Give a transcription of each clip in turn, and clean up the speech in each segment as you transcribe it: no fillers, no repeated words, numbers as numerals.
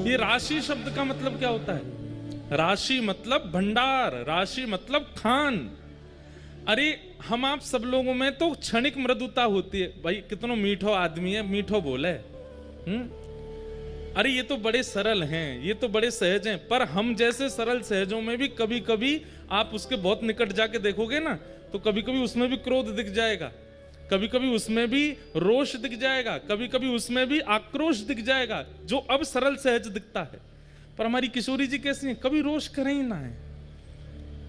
ये राशि शब्द का मतलब क्या होता है? राशि मतलब भंडार, राशि मतलब खान। अरे हम आप सब लोगों में तो क्षणिक मृदुता होती है भाई, कितनो मीठो आदमी है, मीठो बोले। अरे ये तो बड़े सरल हैं, ये तो बड़े सहज हैं, पर हम जैसे सरल सहजों में भी कभी कभी आप उसके बहुत निकट जाके देखोगे ना, तो कभी कभी उसमें भी क्रोध दिख जाएगा, कभी कभी उसमें भी रोष दिख जाएगा, कभी कभी उसमें भी आक्रोश दिख जाएगा, जो अब सरल सहज दिखता है। पर हमारी किशोरी जी कैसी हैं? कभी रोष करें ही ना है,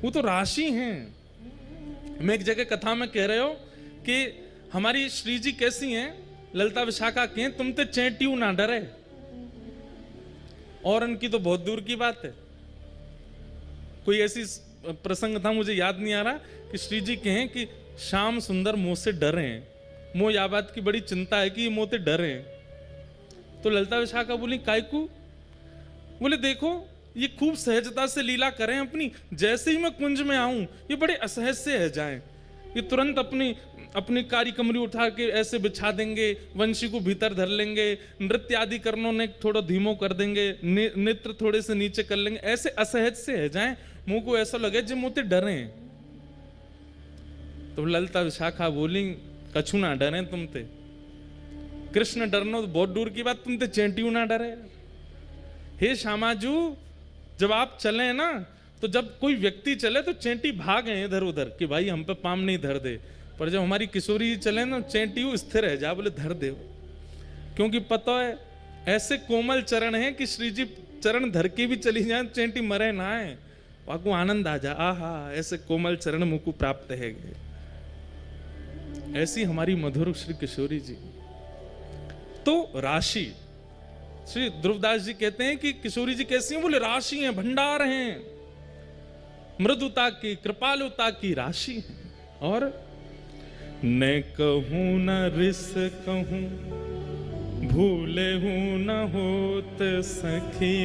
वो तो राशि हैं। मैं एक जगह कथा में कह रहे हो कि हमारी श्री जी कैसी हैं, ललिता विशाखा की हैं, तुम तो चेंटियों ना डरे, और उनकी तो बहुत दूर की बात है। कोई ऐसी प्रसंग था, मुझे याद नहीं आ रहा, कि श्री जी कहें कि श्याम सुंदर मुंह से डरे हैं, मोह या बात की बड़ी चिंता है कि ये मोह से डरे हैं। तो ललिता विशाखा बोली कायकू? बोले देखो ये खूब सहजता से लीला करें अपनी, जैसे ही मैं कुंज में आऊं ये बड़े असहज से रह जाएं, ये तुरंत अपनी अपनी कारी कमरी उठा के ऐसे बिछा देंगे, वंशी को भीतर धर लेंगे, नृत्य आदि करनों ने थोड़ा धीमो कर देंगे, नेत्र थोड़े से नीचे कर लेंगे, ऐसे असहज से रह जाएं, मुंह को ऐसा लगे जो मुझे डरे। तो ललिता विशाखा बोली कछु ना डरे तुम ते, कृष्ण डरनो तो बहुत दूर की बात, तुम ते चेंटियों ना डरे। हे श्यामाजू, जब आप चले ना, तो जब कोई व्यक्ति चले तो चेंटी भागे इधर उधर कि भाई हम पे पाम नहीं धर दे, पर जब हमारी किशोरी चले ना, चेंटी स्थिर है जा, बोले धर दे, क्योंकि पता है ऐसे कोमल चरण हैं कि श्री जी चरण धर के भी चली जाए, चेंटी मरे ना है, वाको आनंद आ जा, आहा ऐसे कोमल चरण मुझको प्राप्त है। ऐसी हमारी मधुर श्री किशोरी जी। तो राशि, श्री ध्रुवदास जी कहते हैं कि किशोरी जी कैसी हैं? बोले राशि हैं, भंडार हैं, मृदुता की कृपालुता की राशि है। और न कहूं न रिस कहूं, भूले हूं न होत सखी,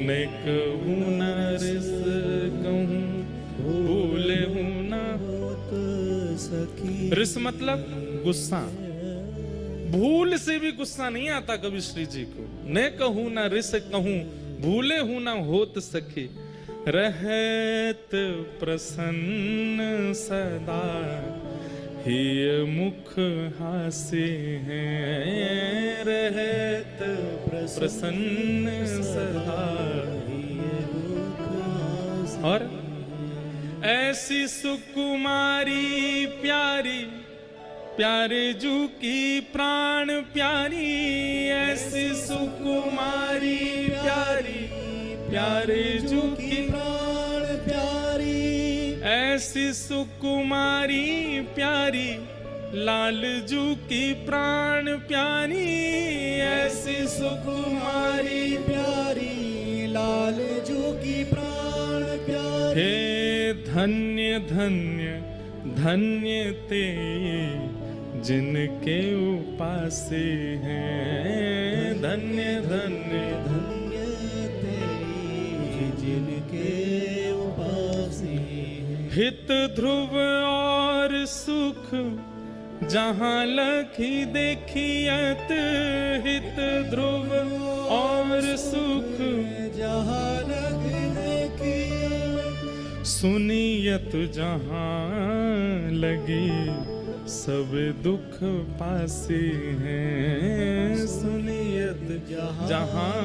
न कहूं न रिस कहूं, भूले हूं न होत सखी। रिस मतलब गुस्सा, भूल से भी गुस्सा नहीं आता कभी श्री जी को। न कहूं न रिस कहूं, भूले हूं न होत सखी, रहत प्रसन्न सदा, ही मुख हासे हैं, रहत प्रसन्न सदा। और ऐसी सुकुमारी प्यारी, प्यारे जू की प्राण प्यारी, ऐसी सुकुमारी प्यारी, प्यारे जू की प्राण प्यारी, ऐसी सुकुमारी प्यारी, लाल जू की प्राण प्यारी, ऐसी सुकुमारी प्यारी, लाल जू की प्राण प्यारी। हे धन्य धन्य धन्य ते जिनके उपासे हैं, धन्य धन्य धन्य ते जिनके उपासे हैं। हित ध्रुव और सुख जहाँ लखी देखियत, हित ध्रुव और सुख जहाँ लखी देखियत, सुनियत जहाँ लगी सब दुख पासे हैं, सुनियत जहाँ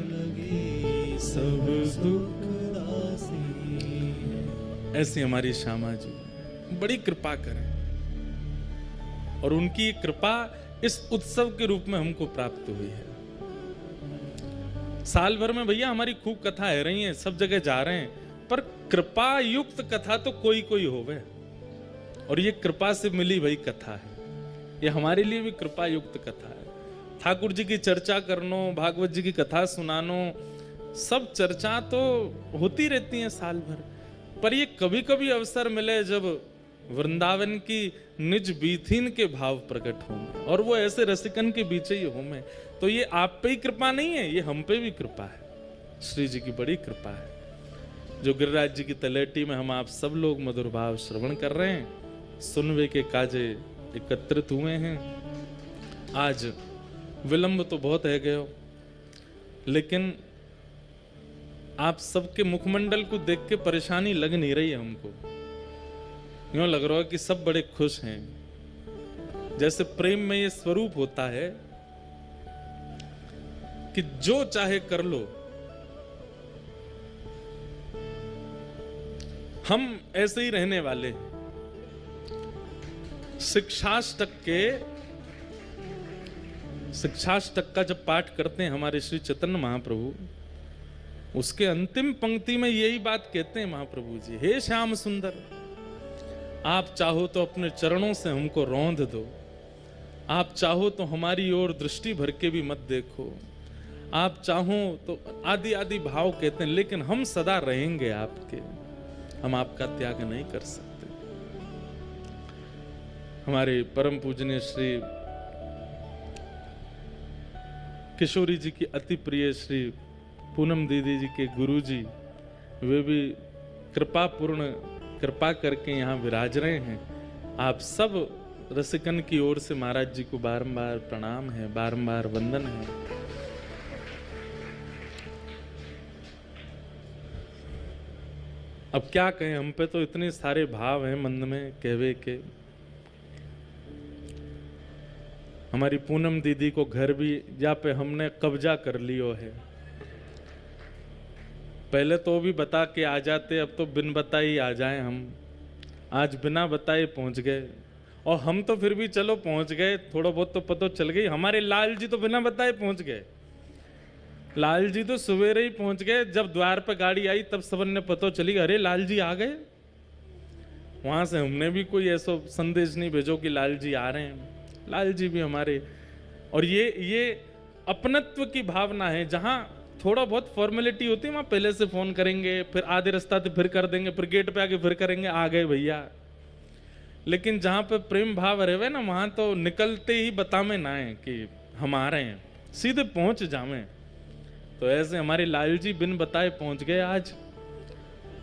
लगी सब दुख पासे हैं। ऐसी हमारी श्यामा जी बड़ी कृपा करें, और उनकी कृपा इस उत्सव के रूप में हमको प्राप्त हुई है। साल भर में भैया हमारी खूब कथाएं रही हैं, सब जगह जा रहे हैं, पर कृपा युक्त कथा तो कोई कोई होवे, और ये कृपा से मिली वही कथा है, ये हमारे लिए भी कृपा युक्त कथा है। ठाकुर जी की चर्चा करनो, भागवत जी की कथा सुनानो, सब चर्चा तो होती रहती है साल भर, पर ये कभी कभी अवसर मिले जब वृंदावन की निज बीथिन के भाव प्रकट होंगे, और वो ऐसे रसिकन के बीच ही होंगे, तो ये आप पे ही कृपा नहीं है, ये हम पे भी कृपा है। श्री जी की बड़ी कृपा है, जो गिरिराज जी की तलेटी में हम आप सब लोग मधुर भाव श्रवण कर रहे हैं, सुनवे के काजे एकत्रित हुए हैं। आज विलंब तो बहुत है गयो, लेकिन आप सबके मुखमंडल को देख के परेशानी लग नहीं रही है हमको। यूं लग रहा है कि सब बड़े खुश हैं, जैसे प्रेम में ये स्वरूप होता है कि जो चाहे कर लो। हम ऐसे ही रहने वाले। शिक्षाष्टक का जब पाठ करते हैं हमारे श्री चैतन्य महाप्रभु, उसके अंतिम पंक्ति में यही बात कहते हैं महाप्रभु जी, हे श्याम सुंदर, आप चाहो तो अपने चरणों से हमको रौंद दो, आप चाहो तो हमारी ओर दृष्टि भर के भी मत देखो, आप चाहो तो आदि आदि भाव कहते हैं, लेकिन हम सदा रहेंगे आपके, हम आपका त्याग नहीं कर सकते। हमारे परम पूजनीय श्री किशोरी जी की अति प्रिय श्री पूनम दीदी जी के गुरु जी, वे भी कृपा करके यहाँ विराज रहे हैं। आप सब रसिकन की ओर से महाराज जी को बारंबार प्रणाम है, बारंबार वंदन है। अब क्या कहें, हम पे तो इतने सारे भाव हैं मन में कहवे के। हमारी पूनम दीदी को घर भी या पे हमने कब्जा कर लियो है। पहले तो भी बता के आ जाते, अब तो बिन बताए ही आ जाए हम। आज बिना बताए पहुंच गए, और हम तो फिर भी चलो पहुंच गए, थोड़ा बहुत तो पता चल गई। हमारे लाल जी तो बिना बताए पहुंच गए। लाल जी तो सवेरे ही पहुंच गए, जब द्वार पर गाड़ी आई तब सबन ने पता चली, अरे लाल जी आ गए। वहां से हमने भी कोई ऐसा संदेश नहीं भेजो कि लाल जी आ रहे हैं। लाल जी भी हमारे, और ये अपनत्व की भावना है। जहां थोड़ा बहुत फॉर्मेलिटी होती है वहां पहले से फोन करेंगे, फिर आधे रास्ता तो फिर कर देंगे, फिर गेट पे आके फिर करेंगे, आ गए भैया। लेकिन जहां पे प्रेम भाव रहे ना, वहां तो निकलते ही बतावे ना है कि हम आ रहे हैं, सीधे पहुंच जावे। तो ऐसे हमारे लाल जी बिन बताए पहुंच गए आज।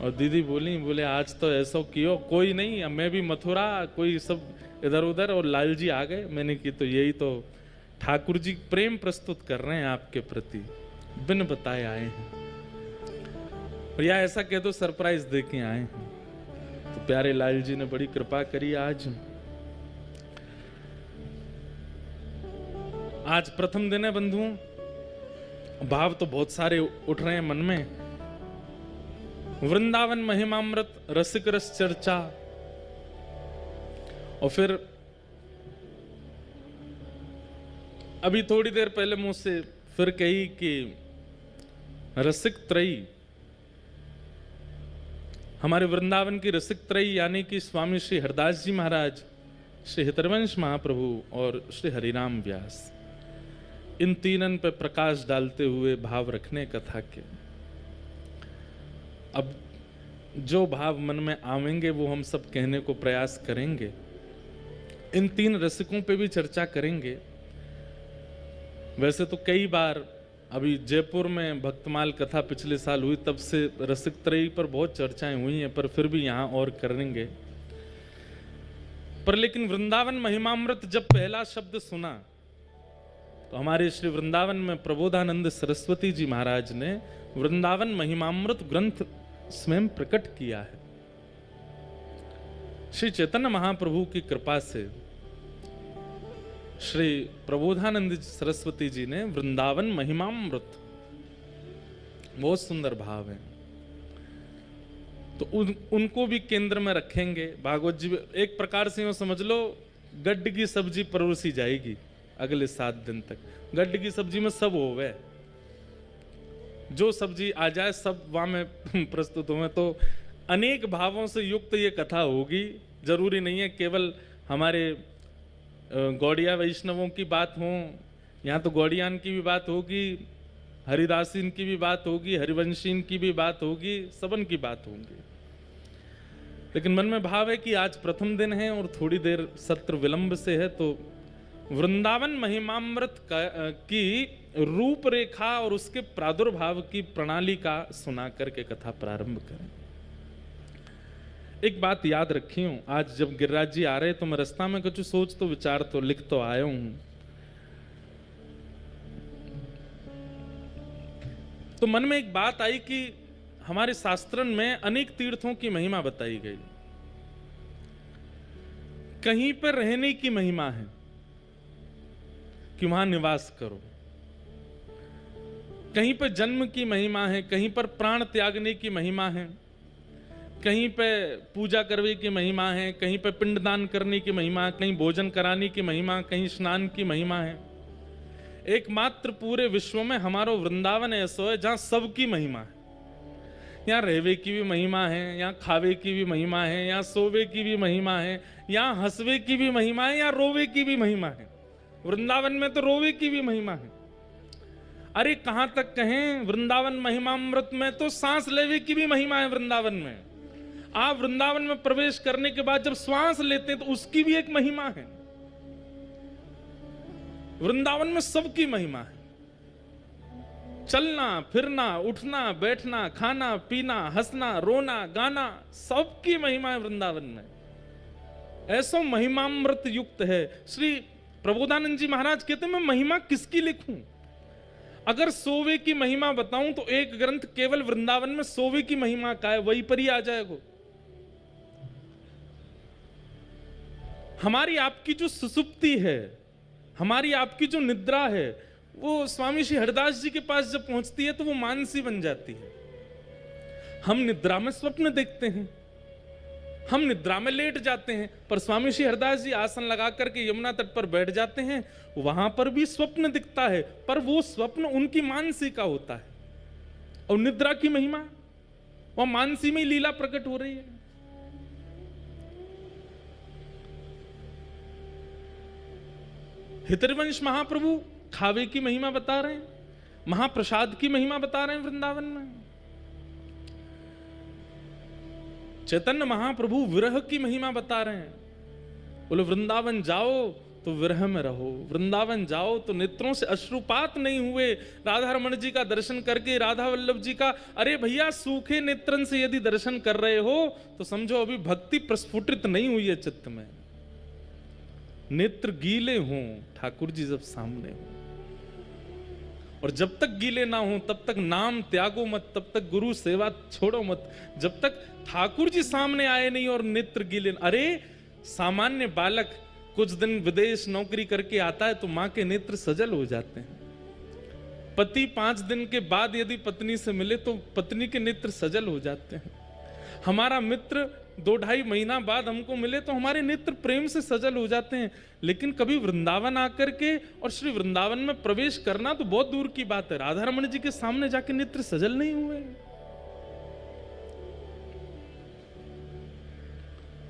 और दीदी बोले आज तो ऐसा कियो, कोई नहीं, मैं भी मथुरा, कोई सब इधर उधर, और लाल जी आ गए। मैंने की तो यही तो ठाकुर जी प्रेम प्रस्तुत कर रहे हैं आपके प्रति, बिन बताए आए हैं। और या ऐसा कह दो सरप्राइज दे के आए हैं। तो प्यारे लाल जी ने बड़ी कृपा करी आज प्रथम दिन है बंधुओं। भाव तो बहुत सारे उठ रहे हैं मन में। वृंदावन महिमामृत, रसिक रस चर्चा, और फिर अभी थोड़ी देर पहले मुझसे फिर कही कि रसिक त्रयी, हमारे वृंदावन की रसिक त्रयी यानी कि स्वामी श्री हरदास जी महाराज, श्री हितरवंश महाप्रभु और श्री हरिराम व्यास, इन तीनन पे प्रकाश डालते हुए भाव रखने कथा के। अब जो भाव मन में आवेंगे वो हम सब कहने को प्रयास करेंगे। इन तीन रसिकों पे भी चर्चा करेंगे। वैसे तो कई बार अभी जयपुर में भक्तमाल कथा पिछले साल हुई, तब से रसिक त्रयी पर बहुत चर्चाएं हुई हैं, पर फिर भी यहाँ और करेंगे। पर लेकिन वृंदावन महिमामृत जब पहला शब्द सुना तो हमारे श्री वृंदावन में प्रबोधानंद सरस्वती जी महाराज ने वृंदावन महिमामृत ग्रंथ स्वयं प्रकट किया है। श्री चैतन्य महाप्रभु की कृपा से श्री प्रबोधानंद सरस्वती जी ने वृंदावन महिमामृत, बहुत सुंदर भाव है, तो उनको भी केंद्र में रखेंगे। भागवत जी एक प्रकार से यूं समझ लो, गड्ढ की सब्जी परोसी जाएगी अगले 7 दिन तक। गड्ढ की सब्जी में सब होवे, जो सब्जी आ जाए सब वहां में प्रस्तुत हुए। तो अनेक भावों से युक्त ये कथा होगी। जरूरी नहीं है केवल हमारे गौड़िया वैष्णवों की बात हो, यहाँ तो गौड़ियान की भी बात होगी, हरिदासीन की भी बात होगी, हरिवंशीन की भी बात होगी, सबन की बात होगी। लेकिन मन में भाव है कि आज प्रथम दिन है और थोड़ी देर सत्र विलंब से है, तो वृंदावन महिमामृत की रूपरेखा और उसके प्रादुर्भाव की प्रणाली का सुना करके कथा प्रारंभ करें। एक बात याद रखी हूं, आज जब गिरिराज जी आ रहे तो मैं रास्ता में कुछ सोच तो विचार तो लिख तो आया हूं। तो मन में एक बात आई कि हमारे शास्त्रन में अनेक तीर्थों की महिमा बताई गई। कहीं पर रहने की महिमा है कि वहां निवास करो, कहीं पर जन्म की महिमा है, कहीं पर प्राण त्यागने की महिमा है, कहीं पे पूजा करने की महिमा है, कहीं पे पिंडदान करने की महिमा, कहीं भोजन कराने की महिमा, कहीं स्नान की महिमा है। एकमात्र पूरे विश्व में हमारा वृंदावन ऐसा है जहां सबकी महिमा है। यहाँ रहवे की भी महिमा है, यहाँ खावे की भी महिमा है, यहाँ सोवे की भी महिमा है, यहाँ हंसवे की भी महिमा है, यहाँ रोवे की भी महिमा है। वृंदावन में तो रोवे की भी महिमा है। अरे कहां तक कहें, वृंदावन महिमामृत में तो सांस लेवे की भी महिमा है। वृंदावन में आप वृंदावन में प्रवेश करने के बाद जब श्वास लेते हैं तो उसकी भी एक महिमा है। वृंदावन में सबकी महिमा है। चलना फिरना, उठना बैठना, खाना पीना, हंसना रोना गाना, सबकी महिमा है वृंदावन में। ऐसा महिमामृत युक्त है। श्री प्रबोधानंद जी महाराज कहते हैं मैं महिमा किसकी लिखूं? अगर सोवे की महिमा बताऊं तो एक ग्रंथ केवल वृंदावन में सोवे की महिमा का है, वही पर ही आ जाएगा। हमारी आपकी जो सुसुप्ति है, हमारी आपकी जो निद्रा है, वो स्वामी श्री हरिदास जी के पास जब पहुंचती है तो वो मानसी बन जाती है। हम निद्रा में स्वप्न देखते हैं, हम निद्रा में लेट जाते हैं, पर स्वामी श्री हरिदास जी आसन लगा करके यमुना तट पर बैठ जाते हैं, वहां पर भी स्वप्न दिखता है, पर वो स्वप्न उनकी मानसी का होता है। और निद्रा की महिमा, वह मानसी में लीला प्रकट हो रही है। हितवंश महाप्रभु खावे की महिमा बता रहे हैं, महाप्रसाद की महिमा बता रहे हैं वृंदावन में। चैतन्य महाप्रभु विरह की महिमा बता रहे हैं। बोले वृंदावन जाओ तो विरह में रहो, वृंदावन जाओ तो नेत्रों से अश्रुपात नहीं हुए। राधा रमण जी का दर्शन करके, राधा वल्लभ जी का, अरे भैया सूखे नेत्रन से यदि दर्शन कर रहे हो तो समझो अभी भक्ति प्रस्फुटित नहीं हुई है चित्त में। नेत्र गीले हों ठाकुर जी जब सामने हो, और जब तक गीले ना हो तब तक नाम त्यागो मत, तब तक गुरु सेवा छोड़ो मत, जब तक ठाकुर जी सामने आए नहीं और नेत्र गीले। अरे सामान्य बालक कुछ दिन विदेश नौकरी करके आता है तो मां के नेत्र सजल हो जाते हैं। पति 5 दिन के बाद यदि पत्नी से मिले तो पत्नी के नेत्र सजल हो जाते हैं। हमारा मित्र 2-2.5 महीना बाद हमको मिले तो हमारे नेत्र प्रेम से सजल हो जाते हैं। लेकिन कभी वृंदावन आकर के और श्री वृंदावन में प्रवेश करना तो बहुत दूर की बात है, राधा रमण जी के सामने जाके नेत्र सजल नहीं हुए।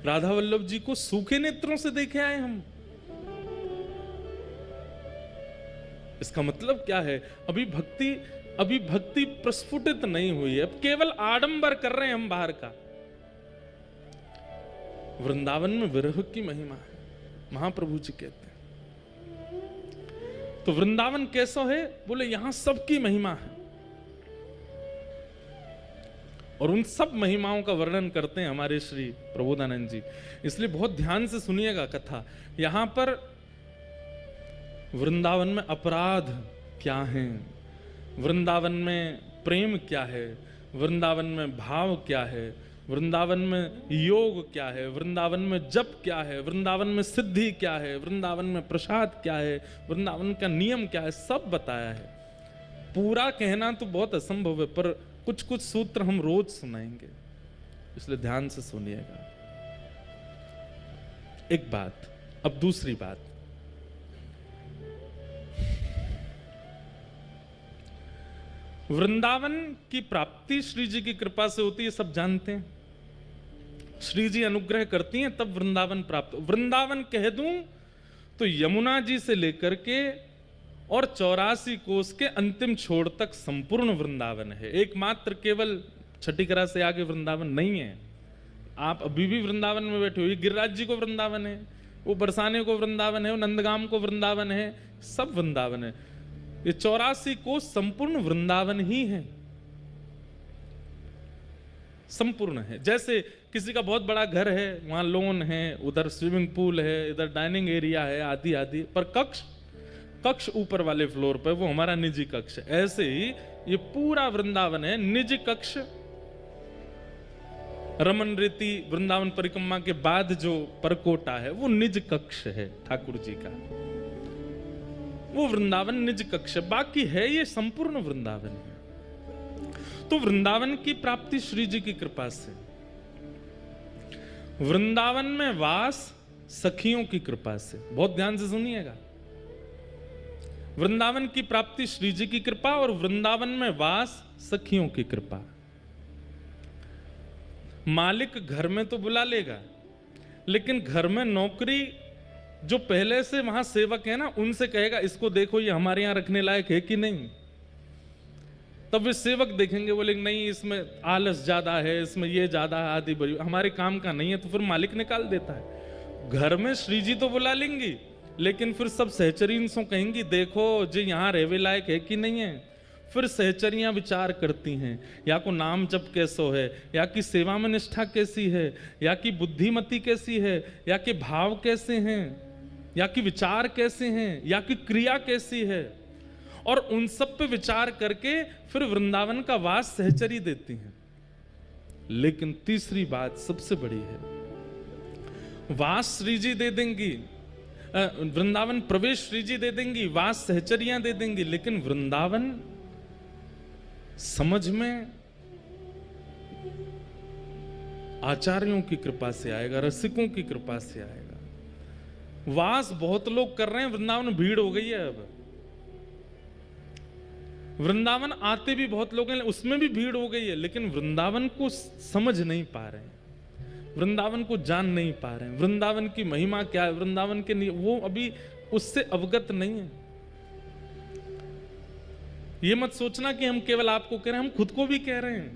राधा वल्लभ जी को सूखे नेत्रों से देखे आए हम। इसका मतलब क्या है? अभी भक्ति प्रस्फुटित नहीं हुई है, अब केवल आडंबर कर रहे हैं हम बाहर का। वृंदावन में विरह की महिमा है, महाप्रभु जी कहते हैं। तो वृंदावन कैसा है? बोले यहां सबकी महिमा है, और उन सब महिमाओं का वर्णन करते हैं हमारे श्री प्रबोधानंद जी। इसलिए बहुत ध्यान से सुनिएगा कथा। यहां पर वृंदावन में अपराध क्या है, वृंदावन में प्रेम क्या है, वृंदावन में भाव क्या है, वृंदावन में योग क्या है, वृंदावन में जप क्या है, वृंदावन में सिद्धि क्या है, वृंदावन में प्रसाद क्या है, वृंदावन का नियम क्या है, सब बताया है। पूरा कहना तो बहुत असंभव है, पर कुछ कुछ सूत्र हम रोज सुनाएंगे, इसलिए ध्यान से सुनिएगा। एक बात, अब दूसरी बात। वृंदावन की प्राप्ति श्री जी की कृपा से होती है, सब जानते हैं। श्री जी अनुग्रह करती हैं तब वृंदावन प्राप्त। वृंदावन कह दूं तो यमुना जी से लेकर के और 84 कोस के अंतिम छोर तक संपूर्ण वृंदावन है। एकमात्र केवल छठीकरा से आगे वृंदावन नहीं है। आप अभी भी वृंदावन में बैठे हो, ये गिरिराज जी को वृंदावन है, वो बरसाने को वृंदावन है, वो नंदगाम को वृंदावन है, सब वृंदावन है। ये 84 कोस संपूर्ण वृंदावन ही है, संपूर्ण है। जैसे किसी का बहुत बड़ा घर है, वहां लॉन है, उधर स्विमिंग पूल है, इधर डाइनिंग एरिया है, आदि आदि, पर कक्ष ऊपर वाले फ्लोर पर, वो हमारा निजी कक्ष है। ऐसे ही ये पूरा वृंदावन है निजी कक्ष। रमन रीति वृंदावन परिक्रमा के बाद जो परकोटा है वो निज कक्ष है ठाकुर जी का, वो वृंदावन निज कक्ष। बाकी है ये संपूर्ण वृंदावन है। तो वृंदावन की प्राप्ति श्री जी की कृपा से, वृंदावन में वास सखियों की कृपा से। बहुत ध्यान से सुनिएगा, वृंदावन की प्राप्ति श्री जी की कृपा और वृंदावन में वास सखियों की कृपा। मालिक घर में तो बुला लेगा, लेकिन घर में नौकरी जो पहले से वहां सेवक है ना, उनसे कहेगा इसको देखो ये हमारे यहां रखने लायक है कि नहीं। तब वे सेवक देखेंगे, बोलेंगे नहीं इसमें आलस ज्यादा है, इसमें ये ज्यादा है, आदि बड़ी हमारे काम का नहीं है, तो फिर मालिक निकाल देता है। घर में श्री जी तो बुला लेंगी, लेकिन फिर सब सहचरी इनसे कहेंगी देखो जी यहाँ रहवे लायक है कि नहीं है। फिर सहचरियां विचार करती हैं, या को नाम जप कैसो है, या की सेवा में निष्ठा कैसी है, या की बुद्धिमती कैसी है, या के भाव कैसे हैं, या की विचार कैसे हैं, या की क्रिया कैसी है। और उन सब पे विचार करके फिर वृंदावन का वास सहचरी देती हैं। लेकिन तीसरी बात सबसे बड़ी है, वास श्री जी दे देंगी, वृंदावन प्रवेश श्री जी दे देंगी, वास सहचरियां दे देंगी, लेकिन वृंदावन समझ में आचार्यों की कृपा से आएगा, रसिकों की कृपा से आएगा। वास बहुत लोग कर रहे हैं, वृंदावन में भीड़ हो गई है। अब वृंदावन आते भी बहुत लोग हैं, उसमें भी भीड़ हो गई है, लेकिन वृंदावन को समझ नहीं पा रहे हैं, वृंदावन को जान नहीं पा रहे हैं, वृंदावन की महिमा क्या है, वृंदावन के वो अभी उससे अवगत नहीं है। ये मत सोचना कि हम केवल आपको कह रहे हैं, हम खुद को भी कह रहे हैं,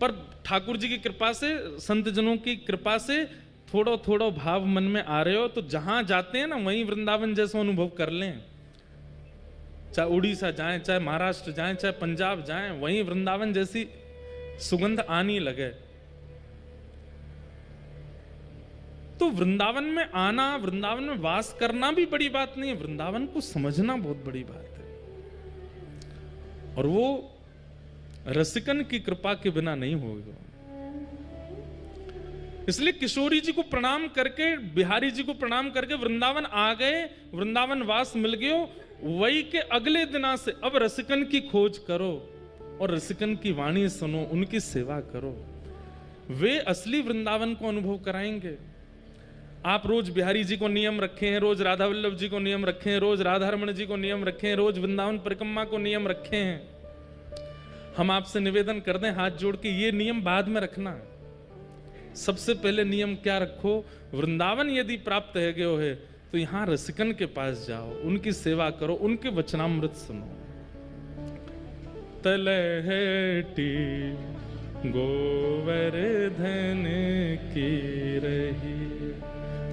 पर ठाकुर जी की कृपा से, संत जनों की कृपा से थोड़ा थोड़ा भाव मन में आ रहे हो, तो जहां जाते हैं ना वहीं वृंदावन जैसा अनुभव कर लें। चाहे उड़ीसा जाएं, चाहे महाराष्ट्र जाएं, चाहे पंजाब जाएं, वहीं वृंदावन जैसी सुगंध आनी लगे। तो वृंदावन में आना, वृंदावन में वास करना भी बड़ी बात नहीं है, वृंदावन को समझना बहुत बड़ी बात है। और वो रसिकन की कृपा के बिना नहीं होगा। इसलिए किशोरी जी को प्रणाम करके, बिहारी जी को प्रणाम करके वृंदावन आ गए, वृंदावन वास मिल गयो। वही के अगले दिना से अब रसिकन की खोज करो और रसिकन की वाणी सुनो, उनकी सेवा करो। वे असली वृंदावन को अनुभव कराएंगे। आप रोज बिहारी जी को नियम रखें, रोज राधा वल्लभ जी को नियम रखें, रोज राधा रमण जी को नियम रखें, रोज वृंदावन परिक्रमा को नियम रखें। हम आपसे निवेदन कर दें हाथ जोड़ के, ये नियम बाद में रखना। सबसे पहले नियम क्या रखो, वृंदावन यदि प्राप्त है गयो है तो यहां रसिकन के पास जाओ, उनकी सेवा करो, उनके वचनामृत सुनो। तलहटी गोवर्धन की रही,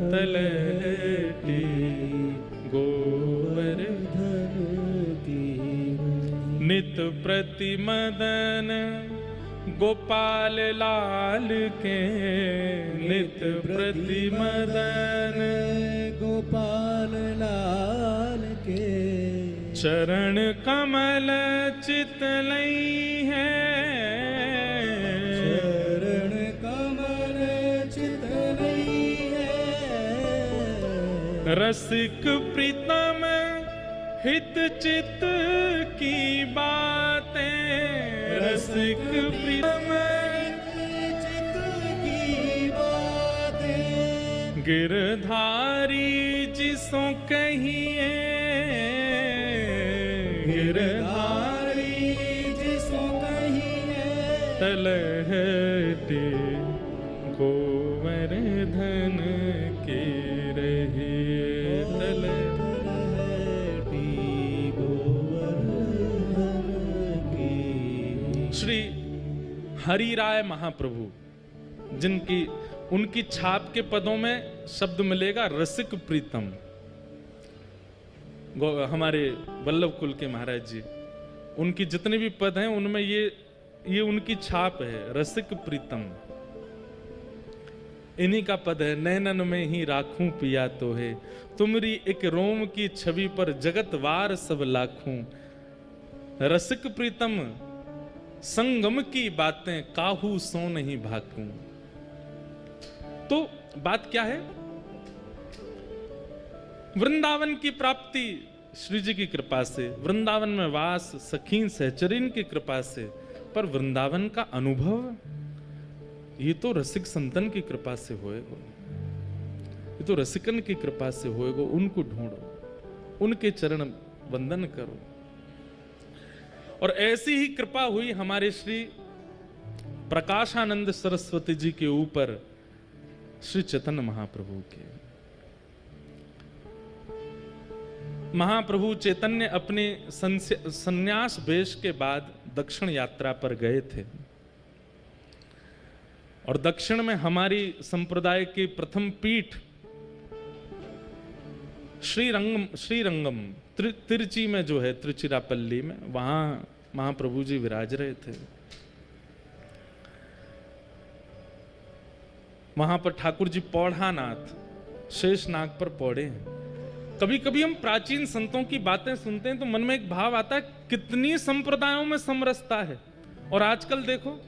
तलहटी गोवर्धन की, नित प्रति मदन गोपाल लाल के, नित प्रति मदन गोपाल लाल के, चरण कमल चितलई है, चरण कमल चितलई है। रसिक प्रीतम हित चित की बातें, रसिक प्रीतम चित की बातें, गिरधारी जिसों कहिए, गिरधारी जिसों कहिए, तलहटी गोवर्धन की रही, श्री हरि राय महाप्रभु, जिनकी उनकी छाप के पदों में शब्द मिलेगा रसिक प्रीतम। हमारे वल्लभ कुल के महाराज जी, उनकी जितने भी पद हैं उनमें ये उनकी छाप है, रसिक प्रीतम। इन्हीं का पद है, नैनन में ही राखूं पिया तो है, तुमरी एक रोम की छवि पर जगत वार सब लाखूं, रसिक प्रीतम संगम की बातें काहू सो नहीं भाकूं। तो बात क्या है? वृंदावन की प्राप्ति श्री जी की कृपा से, वृंदावन में वास सखीन सहचरीन की कृपा से, पर वृंदावन का अनुभव ये तो रसिक संतन की कृपा से होएगा, ये तो रसिकन की कृपा से होएगा। उनको ढूंढो, उनके चरण वंदन करो। और ऐसी ही कृपा हुई हमारे श्री प्रकाशानंद सरस्वती जी के ऊपर श्री चैतन्य महाप्रभु के। महाप्रभु चैतन्य अपने संन्यास वेश के बाद दक्षिण यात्रा पर गए थे, और दक्षिण में हमारी संप्रदाय की प्रथम पीठ श्रीरंगम तिरुचि में जो है, तिरुचिरापल्ली में, वहां महाप्रभु जी विराज रहे थे। वहां पर ठाकुर जी पौढ़ानाथ शेषनाग पर पौड़े हैं। कभी कभी हम प्राचीन संतों की बातें सुनते हैं तो मन में एक भाव आता है, कितनी संप्रदायों में समरसता है। और आजकल देखो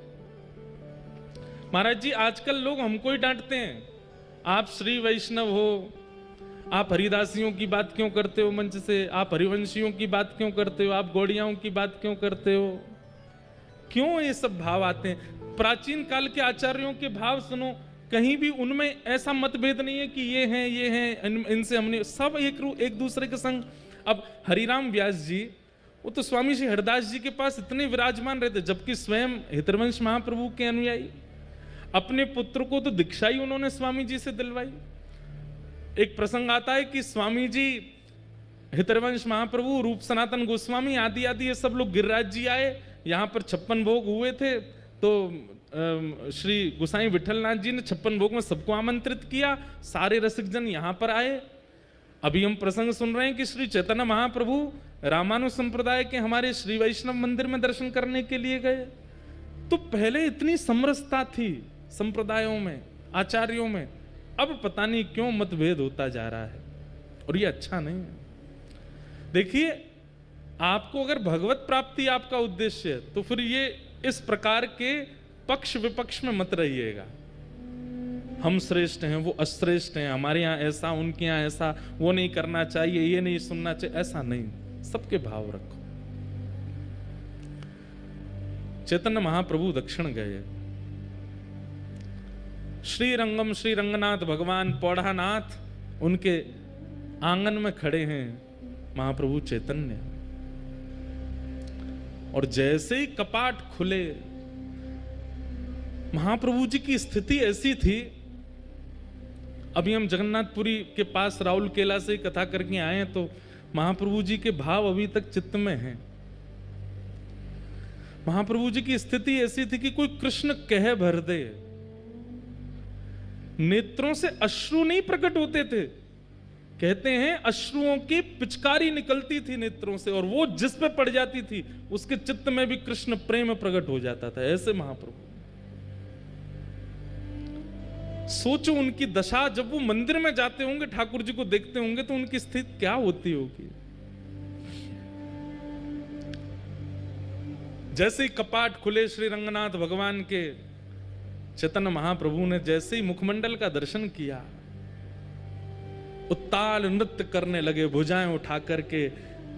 महाराज जी, आजकल लोग हमको ही डांटते हैं, आप श्री वैष्णव हो, आप हरिदासियों की बात क्यों करते हो मंच से, आप हरिवंशियों की बात क्यों करते हो, आप गौड़ियाओं की बात क्यों करते हो। क्यों ये सब भाव आते हैं? प्राचीन काल के आचार्यों के भाव सुनो, कहीं भी उनमें ऐसा मतभेद नहीं है कि ये हैं इनसे हमने सब एक दूसरे के संग। अब हरिराम व्यास जी, वो तो स्वामी श्री हरदास जी के पास इतने विराजमान रहते, जबकि स्वयं हितवंश महाप्रभु के अनुयायी। अपने पुत्र को तो दीक्षा ही उन्होंने स्वामी जी से दिलवाई। एक प्रसंग आता है कि स्वामी जी, हितवंश महाप्रभु, रूप सनातन गोस्वामी आदि आदि ये सब लोग गिरिराज जी आए, यहाँ पर 56 भोग हुए थे, तो श्री गोसाई विठलनाथ जी ने 56 भोग में सबको आमंत्रित किया, सारे रसिक जन यहाँ पर आए। अभी हम प्रसंग सुन रहे हैं कि श्री चैतन्य महाप्रभु रामानु संप्रदाय के हमारे श्री वैष्णव मंदिर में दर्शन करने के लिए गए। तो पहले इतनी समरसता थी संप्रदायों में, आचार्यों में, अब पता नहीं क्यों मतभेद होता जा रहा है, और ये अच्छा नहीं है। देखिए, आपको अगर भगवत प्राप्ति आपका उद्देश्य है तो फिर ये इस प्रकार के पक्ष विपक्ष में मत रहिएगा। हम श्रेष्ठ हैं, वो अश्रेष्ठ हैं, हमारे यहाँ ऐसा, उनके यहाँ ऐसा, वो नहीं करना चाहिए, ये नहीं सुनना चाहिए, ऐसा नहीं। सबके भाव रखो। चैतन्य महाप्रभु दक्षिण गए, श्रीरंगम श्री रंगनाथ भगवान पौढ़ानाथ उनके आंगन में खड़े हैं महाप्रभु चैतन्य। और जैसे ही कपाट खुले, महाप्रभु जी की स्थिति ऐसी थी, अभी हम जगन्नाथपुरी के पास राउल केला से कथा करके आए हैं, तो महाप्रभु जी के भाव अभी तक चित्त में हैं। महाप्रभु जी की स्थिति ऐसी थी कि कोई कृष्ण कह भर दे, नेत्रों से अश्रु नहीं प्रकट होते थे। कहते हैं अश्रुओं की पिचकारी निकलती थी नेत्रों से, और वो जिस पे पड़ जाती थी उसके चित्त में भी कृष्ण प्रेम प्रकट हो जाता था। ऐसे महाप्रभु, सोचो उनकी दशा, जब वो मंदिर में जाते होंगे, ठाकुर जी को देखते होंगे, तो उनकी स्थिति क्या होती होगी। जैसे ही कपाट खुले श्री रंगनाथ भगवान के, चैतन्य महाप्रभु ने जैसे ही मुखमंडल का दर्शन किया, उत्ताल नृत्य करने लगे, भुजाएं उठा करके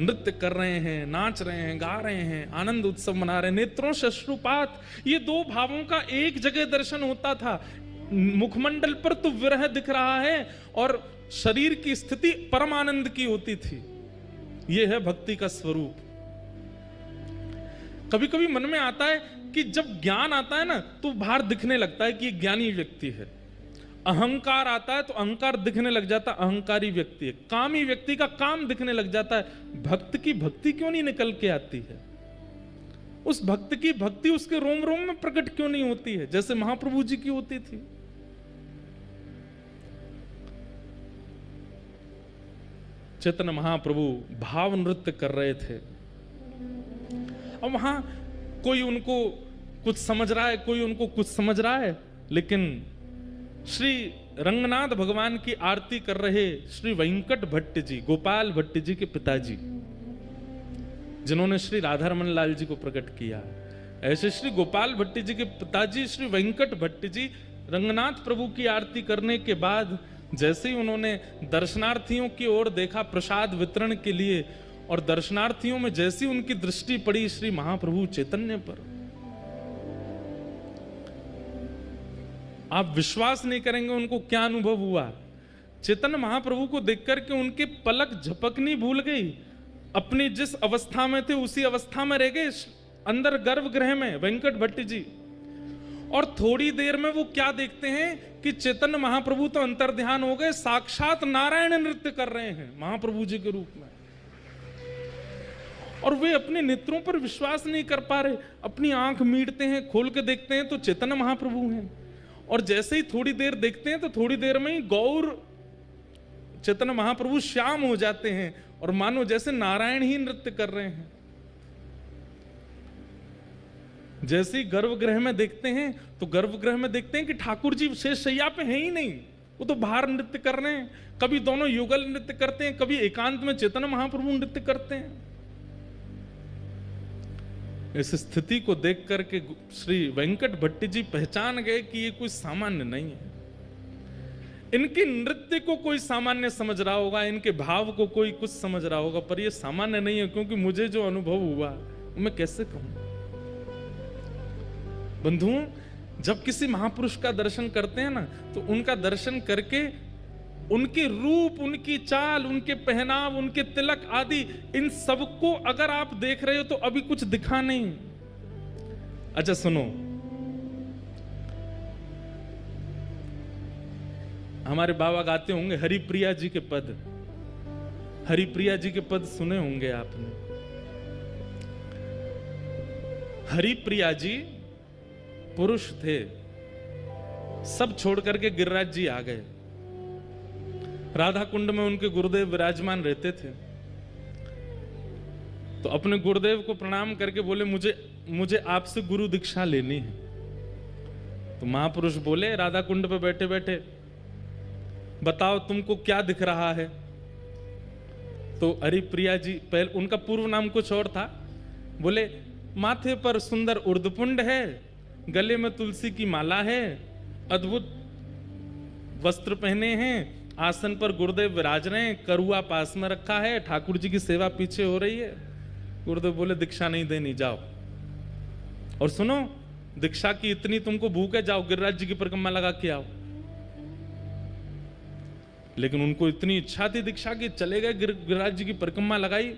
नृत्य कर रहे हैं, नाच रहे हैं, गा रहे हैं, आनंद उत्सव मना रहे हैं, नेत्रों से अश्रुपात। ये दो भावों का एक जगह दर्शन होता था। मुखमंडल पर तो विरह दिख रहा है और शरीर की स्थिति परम आनंद की होती थी। यह है भक्ति का स्वरूप। कभी कभी मन में आता है कि जब ज्ञान आता है ना, तो बाहर दिखने लगता है कि ज्ञानी व्यक्ति है। अहंकार आता है तो अहंकार दिखने लग जाता है, अहंकारी व्यक्ति है। कामी व्यक्ति का काम दिखने लग जाता है। भक्त की भक्ति क्यों नहीं निकल के आती है? उस भक्त की भक्ति उसके रोम रोम में प्रकट क्यों नहीं होती है, जैसे महाप्रभु जी की होती थी? चैतन्य महाप्रभु भाव नृत्य कर रहे थे। अब वहां कोई उनको कुछ समझ रहा है, कोई उनको कुछ समझ रहा है, लेकिन श्री रंगनाथ भगवान की आरती कर रहे श्री वेंकट भट्ट जी, गोपाल भट्ट जी के पिताजी, जिन्होंने श्री राधा रमन लाल जी को प्रकट किया, ऐसे श्री गोपाल भट्ट जी के पिताजी श्री वेंकट भट्ट जी रंगनाथ प्रभु की आरती करने के बाद जैसे ही उन्होंने दर्शनार्थियों की ओर देखा प्रसाद वितरण के लिए, और दर्शनार्थियों में जैसी उनकी दृष्टि पड़ी श्री महाप्रभु चैतन्य पर, आप विश्वास नहीं करेंगे उनको क्या अनुभव हुआ। चैतन्य महाप्रभु को देख करके उनके पलक झपकनी भूल गई, अपनी जिस अवस्था में थे उसी अवस्था में रह गए अंदर गर्भगृह में वेंकट भट्ट जी। और थोड़ी देर में वो क्या देखते हैं कि चैतन्य महाप्रभु तो अंतर्ध्यान हो गए, साक्षात नारायण नृत्य कर रहे हैं महाप्रभु जी के रूप में, और वे अपने नेत्रों पर विश्वास नहीं कर पा रहे, अपनी आंख मीटते हैं, खोल के देखते हैं तो चैतन्य महाप्रभु हैं। और जैसे ही थोड़ी देर देखते हैं तो थोड़ी देर में ही गौर चैतन्य महाप्रभु श्याम हो जाते हैं, और मानो जैसे नारायण ही नृत्य कर रहे हैं। जैसे ही गर्भगृह में देखते हैं तो गर्भगृह में देखते हैं कि ठाकुर जी शेष शैया पे हैं ही नहीं, वो तो बाहर नृत्य कर रहे हैं। कभी दोनों युगल नृत्य करते हैं, कभी एकांत में चैतन्य महाप्रभु नृत्य करते हैं। इस स्थिति को देख करके श्री वेंकट भट्ट जी पहचान गए कि ये कोई सामान्य नहीं है। इनके नृत्य को कोई सामान्य समझ रहा होगा, इनके भाव को कोई कुछ समझ रहा होगा, पर ये सामान्य नहीं है, क्योंकि मुझे जो अनुभव हुआ मैं कैसे कहूं। बंधुओं, जब किसी महापुरुष का दर्शन करते हैं ना, तो उनका दर्शन करके उनके रूप, उनकी चाल, उनके पहनाव, उनके तिलक आदि, इन सबको अगर आप देख रहे हो तो अभी कुछ दिखा नहीं। अच्छा सुनो, हमारे बाबा गाते होंगे हरिप्रिया जी के पद, हरिप्रिया जी के पद सुने होंगे आपने। हरिप्रिया जी पुरुष थे, सब छोड़ करके गिरिराज जी आ गए। राधा कुंड में उनके गुरुदेव विराजमान रहते थे, तो अपने गुरुदेव को प्रणाम करके बोले मुझे आपसे गुरु दीक्षा लेनी है। तो महापुरुष बोले राधा कुंड पे बैठे बैठे, बताओ तुमको क्या दिख रहा है। तो हरिप्रिया जी, पहले उनका पूर्व नाम कुछ और था, बोले माथे पर सुंदर उर्दपुंड है, गले में तुलसी की माला है, अद्भुत वस्त्र पहने हैं, आसन पर गुरुदेव विराज रहे हैं, करुआ पास में रखा है, ठाकुर जी की सेवा पीछे हो रही है। गुरुदेव बोले दीक्षा नहीं देनी, जाओ। और सुनो, दीक्षा की इतनी तुमको भूख है, जाओ गिरिराज जी की परिक्रमा लगा के आओ। लेकिन उनको इतनी इच्छा थी दीक्षा की, चले गए गिरिराज जी की परिक्रमा लगाई।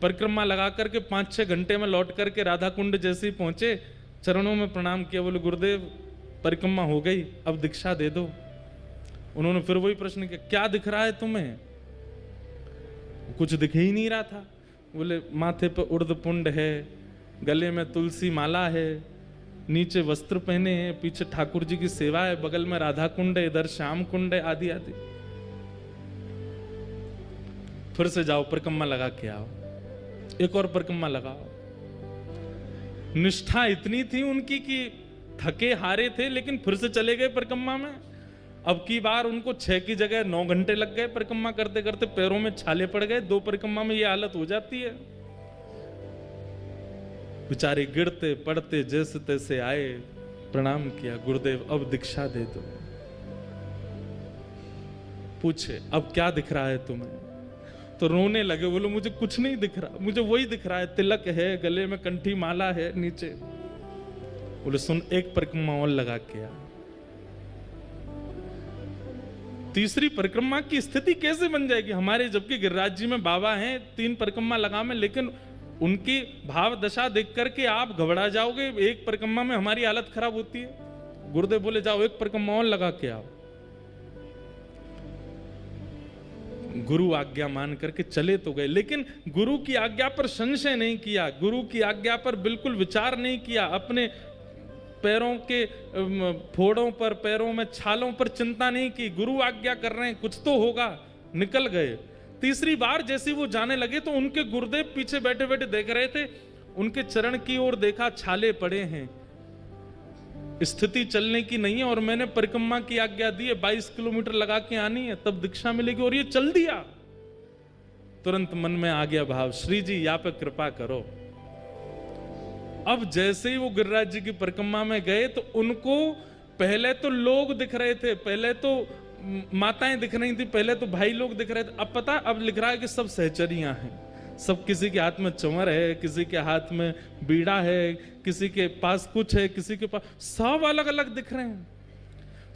परिक्रमा लगा करके 5-6 घंटे में लौट करके राधा कुंड जैसे ही पहुंचे, चरणों में प्रणाम किया, बोले गुरुदेव परिक्रमा हो गई, अब दीक्षा दे दो। उन्होंने फिर वही प्रश्न किया, क्या दिख रहा है तुम्हें? कुछ दिख ही नहीं रहा था। बोले माथे पे उर्दपुंड है, गले में तुलसी माला है, नीचे वस्त्र पहने हैं, पीछे ठाकुर जी की सेवा है, बगल में राधा कुंड है, इधर श्याम कुंड है, आदि आदि। फिर से जाओ परिक्रमा लगा के आओ, एक और परिक्रमा लगाओ। निष्ठा इतनी थी उनकी कि थके हारे थे, लेकिन फिर से चले गए परिक्रमा में। अब की बार उनको 6 की जगह 9 घंटे लग गए परिक्रमा करते करते, पैरों में छाले पड़ गए। 2 परिक्रमा में ये हालत हो जाती है। बेचारे गिरते पड़ते जैसे तैसे आए, प्रणाम किया, गुरुदेव अब दीक्षा दे दो। पूछे अब क्या दिख रहा है तुम्हें? तो रोने लगे, बोलो मुझे कुछ नहीं दिख रहा, मुझे वही दिख रहा है, तिलक है, गले में कंठी माला है, नीचे। बोले सुन, एक परिक्रमा और लगा के आ। तीसरी परिक्रमा की स्थिति कैसे बन जाएगी हमारे, जबकि गिरिराज जी में बाबा हैं, 3 परिक्रमा लगा में, लेकिन उनकी भाव दशा देख करके आप घबरा जाओगे। एक परिक्रमा में हमारी हालत खराब होती है। गुरुदेव बोले जाओ एक परिक्रमा और लगा के आओ। गुरु आज्ञा मान करके चले तो गए, लेकिन गुरु की आज्ञा पर संशय नहीं किया, गुरु की आज्ञा पर बिल्कुल विचार नहीं किया, अपने पैरों के फोड़ों पर, पैरों में छालों पर चिंता नहीं की। गुरु आज्ञा कर रहे हैं, कुछ तो होगा, निकल गए। तीसरी बार जैसे वो जाने लगे तो उनके गुरुदेव पीछे बैठे बैठे देख रहे थे, उनके चरण की ओर देखा, छाले पड़े हैं। स्थिति चलने की नहीं है और मैंने परिक्रमा की आज्ञा दी है, 22 किलोमीटर लगा के आनी है, तब दीक्षा मिलेगी, और ये चल दिया। तुरंत मन में आ गया भाव, श्री जी यहाँ पे कृपा करो। अब जैसे ही वो गिरिराज जी की परिक्रमा में गए तो उनको पहले तो लोग दिख रहे थे, पहले तो माताएं दिख रही थी, पहले तो भाई लोग दिख रहे थे। अब पता, अब लिख रहा है कि सब सहचरियां हैं, सब किसी के हाथ में चंवर है, किसी के हाथ में बीड़ा है, किसी के पास कुछ है, किसी के पास, सब अलग अलग दिख रहे हैं।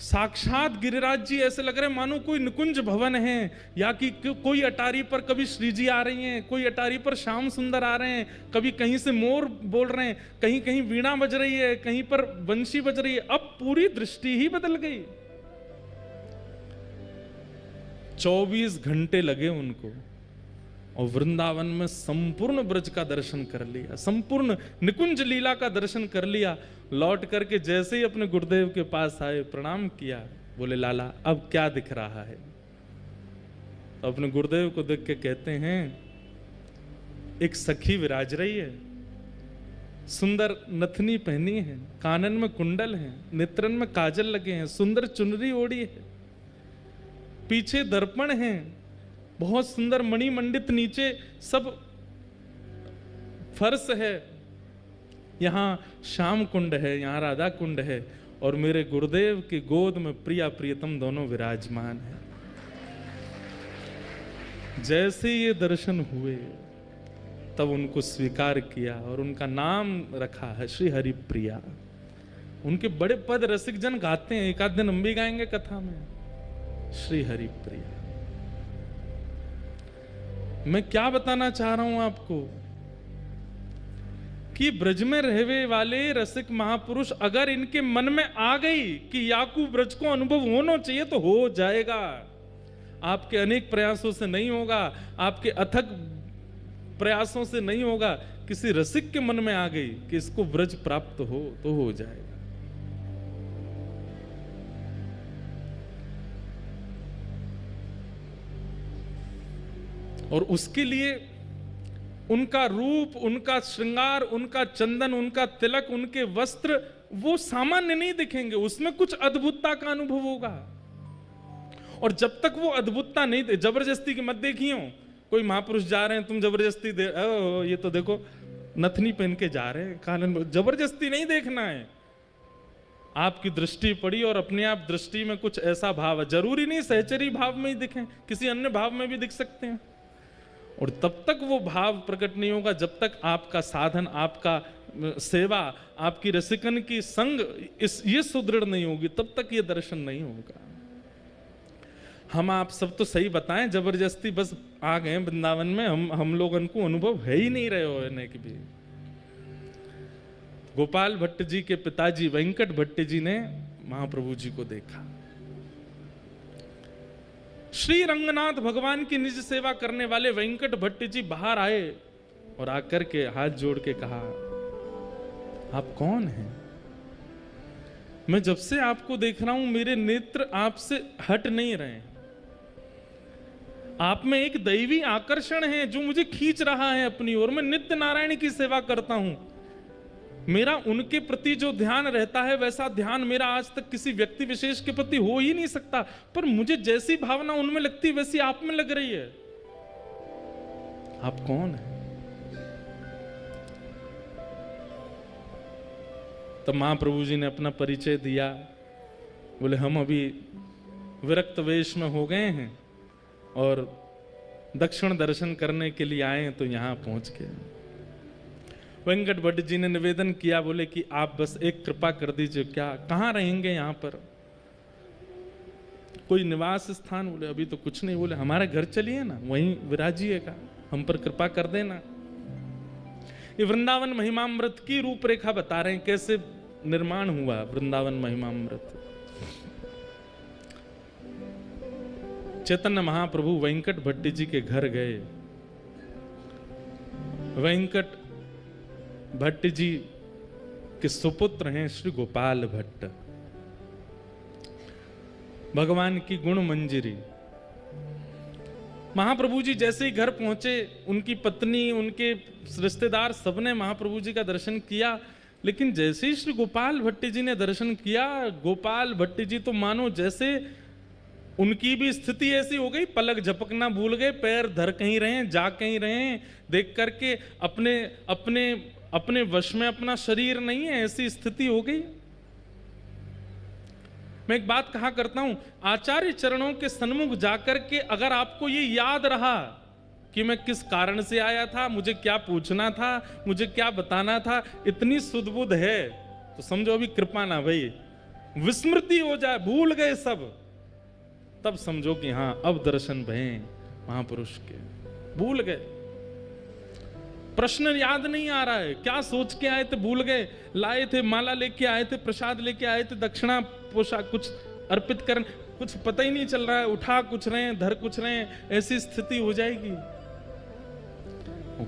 साक्षात गिरिराज जी ऐसे लग रहे हैं मानो कोई निकुंज भवन है, या कि कोई अटारी पर कभी श्री जी आ रही हैं, कोई अटारी पर श्याम सुंदर आ रहे हैं, कभी कहीं से मोर बोल रहे हैं, कहीं कहीं वीणा बज रही है, कहीं पर बंशी बज रही है। अब पूरी दृष्टि ही बदल गई। 24 घंटे लगे उनको और वृंदावन में संपूर्ण ब्रज का दर्शन कर लिया, संपूर्ण निकुंज लीला का दर्शन कर लिया। लौट करके जैसे ही अपने गुरुदेव के पास आए, प्रणाम किया, बोले लाला अब क्या दिख रहा है? तो अपने गुरुदेव को देख के कहते हैं, एक सखी विराज रही है, सुंदर नथनी पहनी है, कानन में कुंडल है, नेत्रन में काजल लगे हैं, सुंदर चुनरी ओढ़ी है, पीछे दर्पण है, बहुत सुंदर मणिमंडित नीचे सब फर्श है, यहां श्याम कुंड है, यहां राधा कुंड है, और मेरे गुरुदेव की गोद में प्रिया प्रियतम दोनों विराजमान है। जैसे ये दर्शन हुए तब उनको स्वीकार किया और उनका नाम रखा है श्री हरि प्रिया। उनके बड़े पद रसिक जन गाते हैं, एक आध दिन हम भी गाएंगे कथा में, श्री हरि प्रिया। मैं क्या बताना चाह रहा हूं आपको कि ब्रज में रहने वाले रसिक महापुरुष अगर इनके मन में आ गई कि याकू ब्रज को अनुभव होना चाहिए तो हो जाएगा। आपके अनेक प्रयासों से नहीं होगा, आपके अथक प्रयासों से नहीं होगा, किसी रसिक के मन में आ गई कि इसको ब्रज प्राप्त हो तो हो जाएगा। और उसके लिए उनका रूप, उनका श्रृंगार, उनका चंदन, उनका तिलक, उनके वस्त्र वो सामान्य नहीं दिखेंगे, उसमें कुछ अद्भुतता का अनुभव होगा। और जब तक वो अद्भुतता नहीं दे, जबरदस्ती की मत देखियो, कोई महापुरुष जा रहे हैं तुम जबरदस्ती दे, ये तो देखो नथनी पहन के जा रहे हैं, कानन, जबरदस्ती नहीं देखना है। आपकी दृष्टि पड़ी और अपने आप दृष्टि में कुछ ऐसा भाव है, जरूरी नहीं सहचरी भाव में ही दिखें, किसी अन्य भाव में भी दिख सकते हैं। और तब तक वो भाव प्रकट नहीं होगा जब तक आपका साधन, आपका सेवा, आपकी रसिकन की संग ये सुदृढ़ नहीं होगी, तब तक ये दर्शन नहीं होगा। हम आप सब तो सही बताएं, जबरदस्ती बस आ गए वृंदावन में, हम लोगों को अनुभव है ही नहीं रहे होने की भी। गोपाल भट्ट जी के पिताजी वेंकट भट्ट जी ने महाप्रभु जी को देखा। श्री रंगनाथ भगवान की निज सेवा करने वाले वेंकट भट्ट जी बाहर आए और आकर के हाथ जोड़ के कहा, आप कौन हैं? मैं जब से आपको देख रहा हूं मेरे नेत्र आपसे हट नहीं रहे। आप में एक दैवी आकर्षण है जो मुझे खींच रहा है अपनी ओर। मैं नित्य नारायण की सेवा करता हूं, मेरा उनके प्रति जो ध्यान रहता है वैसा ध्यान मेरा आज तक किसी व्यक्ति विशेष के प्रति हो ही नहीं सकता, पर मुझे जैसी भावना उनमें लगती वैसी आप में लग रही है। आप कौन है? तब महाप्रभु जी ने अपना परिचय दिया। बोले हम अभी विरक्त वेश में हो गए हैं और दक्षिण दर्शन करने के लिए आए, तो यहां पहुंच गए। वेंकट भट्ट जी ने निवेदन किया, बोले कि आप बस एक कृपा कर दीजिए, क्या कहाँ रहेंगे यहाँ पर? कोई निवास स्थान? बोले अभी तो कुछ नहीं। बोले हमारे घर चलिए ना, वहीं विराजिएगा, हम पर कृपा कर देना। ये वृंदावन महिमामृत की रूपरेखा बता रहे हैं, कैसे निर्माण हुआ वृंदावन महिमामृत। चैतन्य महाप्रभु वेंकट भट्ट जी के घर गए। वेंकट भट्ट जी के सुपुत्र हैं श्री गोपाल भट्ट। भगवान की गुण मंजरी। महाप्रभु जी जैसे ही घर पहुंचे, उनकी पत्नी, उनके रिश्तेदार सबने महाप्रभु जी का दर्शन किया। लेकिन जैसे ही श्री गोपाल भट्ट जी ने दर्शन किया, गोपाल भट्ट जी तो मानो जैसे उनकी भी स्थिति ऐसी हो गई, पलक झपकना भूल गए, पैर धर कहीं रहे, जा कहीं रहे, देख करके अपने अपने अपने वश में अपना शरीर नहीं है, ऐसी स्थिति हो गई। मैं एक बात कहा करता हूं, आचार्य चरणों के सन्मुख जाकर के अगर आपको ये याद रहा कि मैं किस कारण से आया था, मुझे क्या पूछना था, मुझे क्या बताना था, इतनी सुध-बुध है तो समझो अभी कृपा ना भाई। विस्मृति हो जाए, भूल गए सब, तब समझो कि हां अब दर्शन भये महापुरुष के। भूल गए, प्रश्न याद नहीं आ रहा है, क्या सोच के आए थे भूल गए, लाए थे माला लेके आए थे, प्रसाद लेके आए थे, दक्षिणा पोशाक कुछ अर्पित करने, कुछ पता ही नहीं चल रहा है, उठा कुछ रहे हैं, धर कुछ रहे हैं, ऐसी स्थिति हो जाएगी।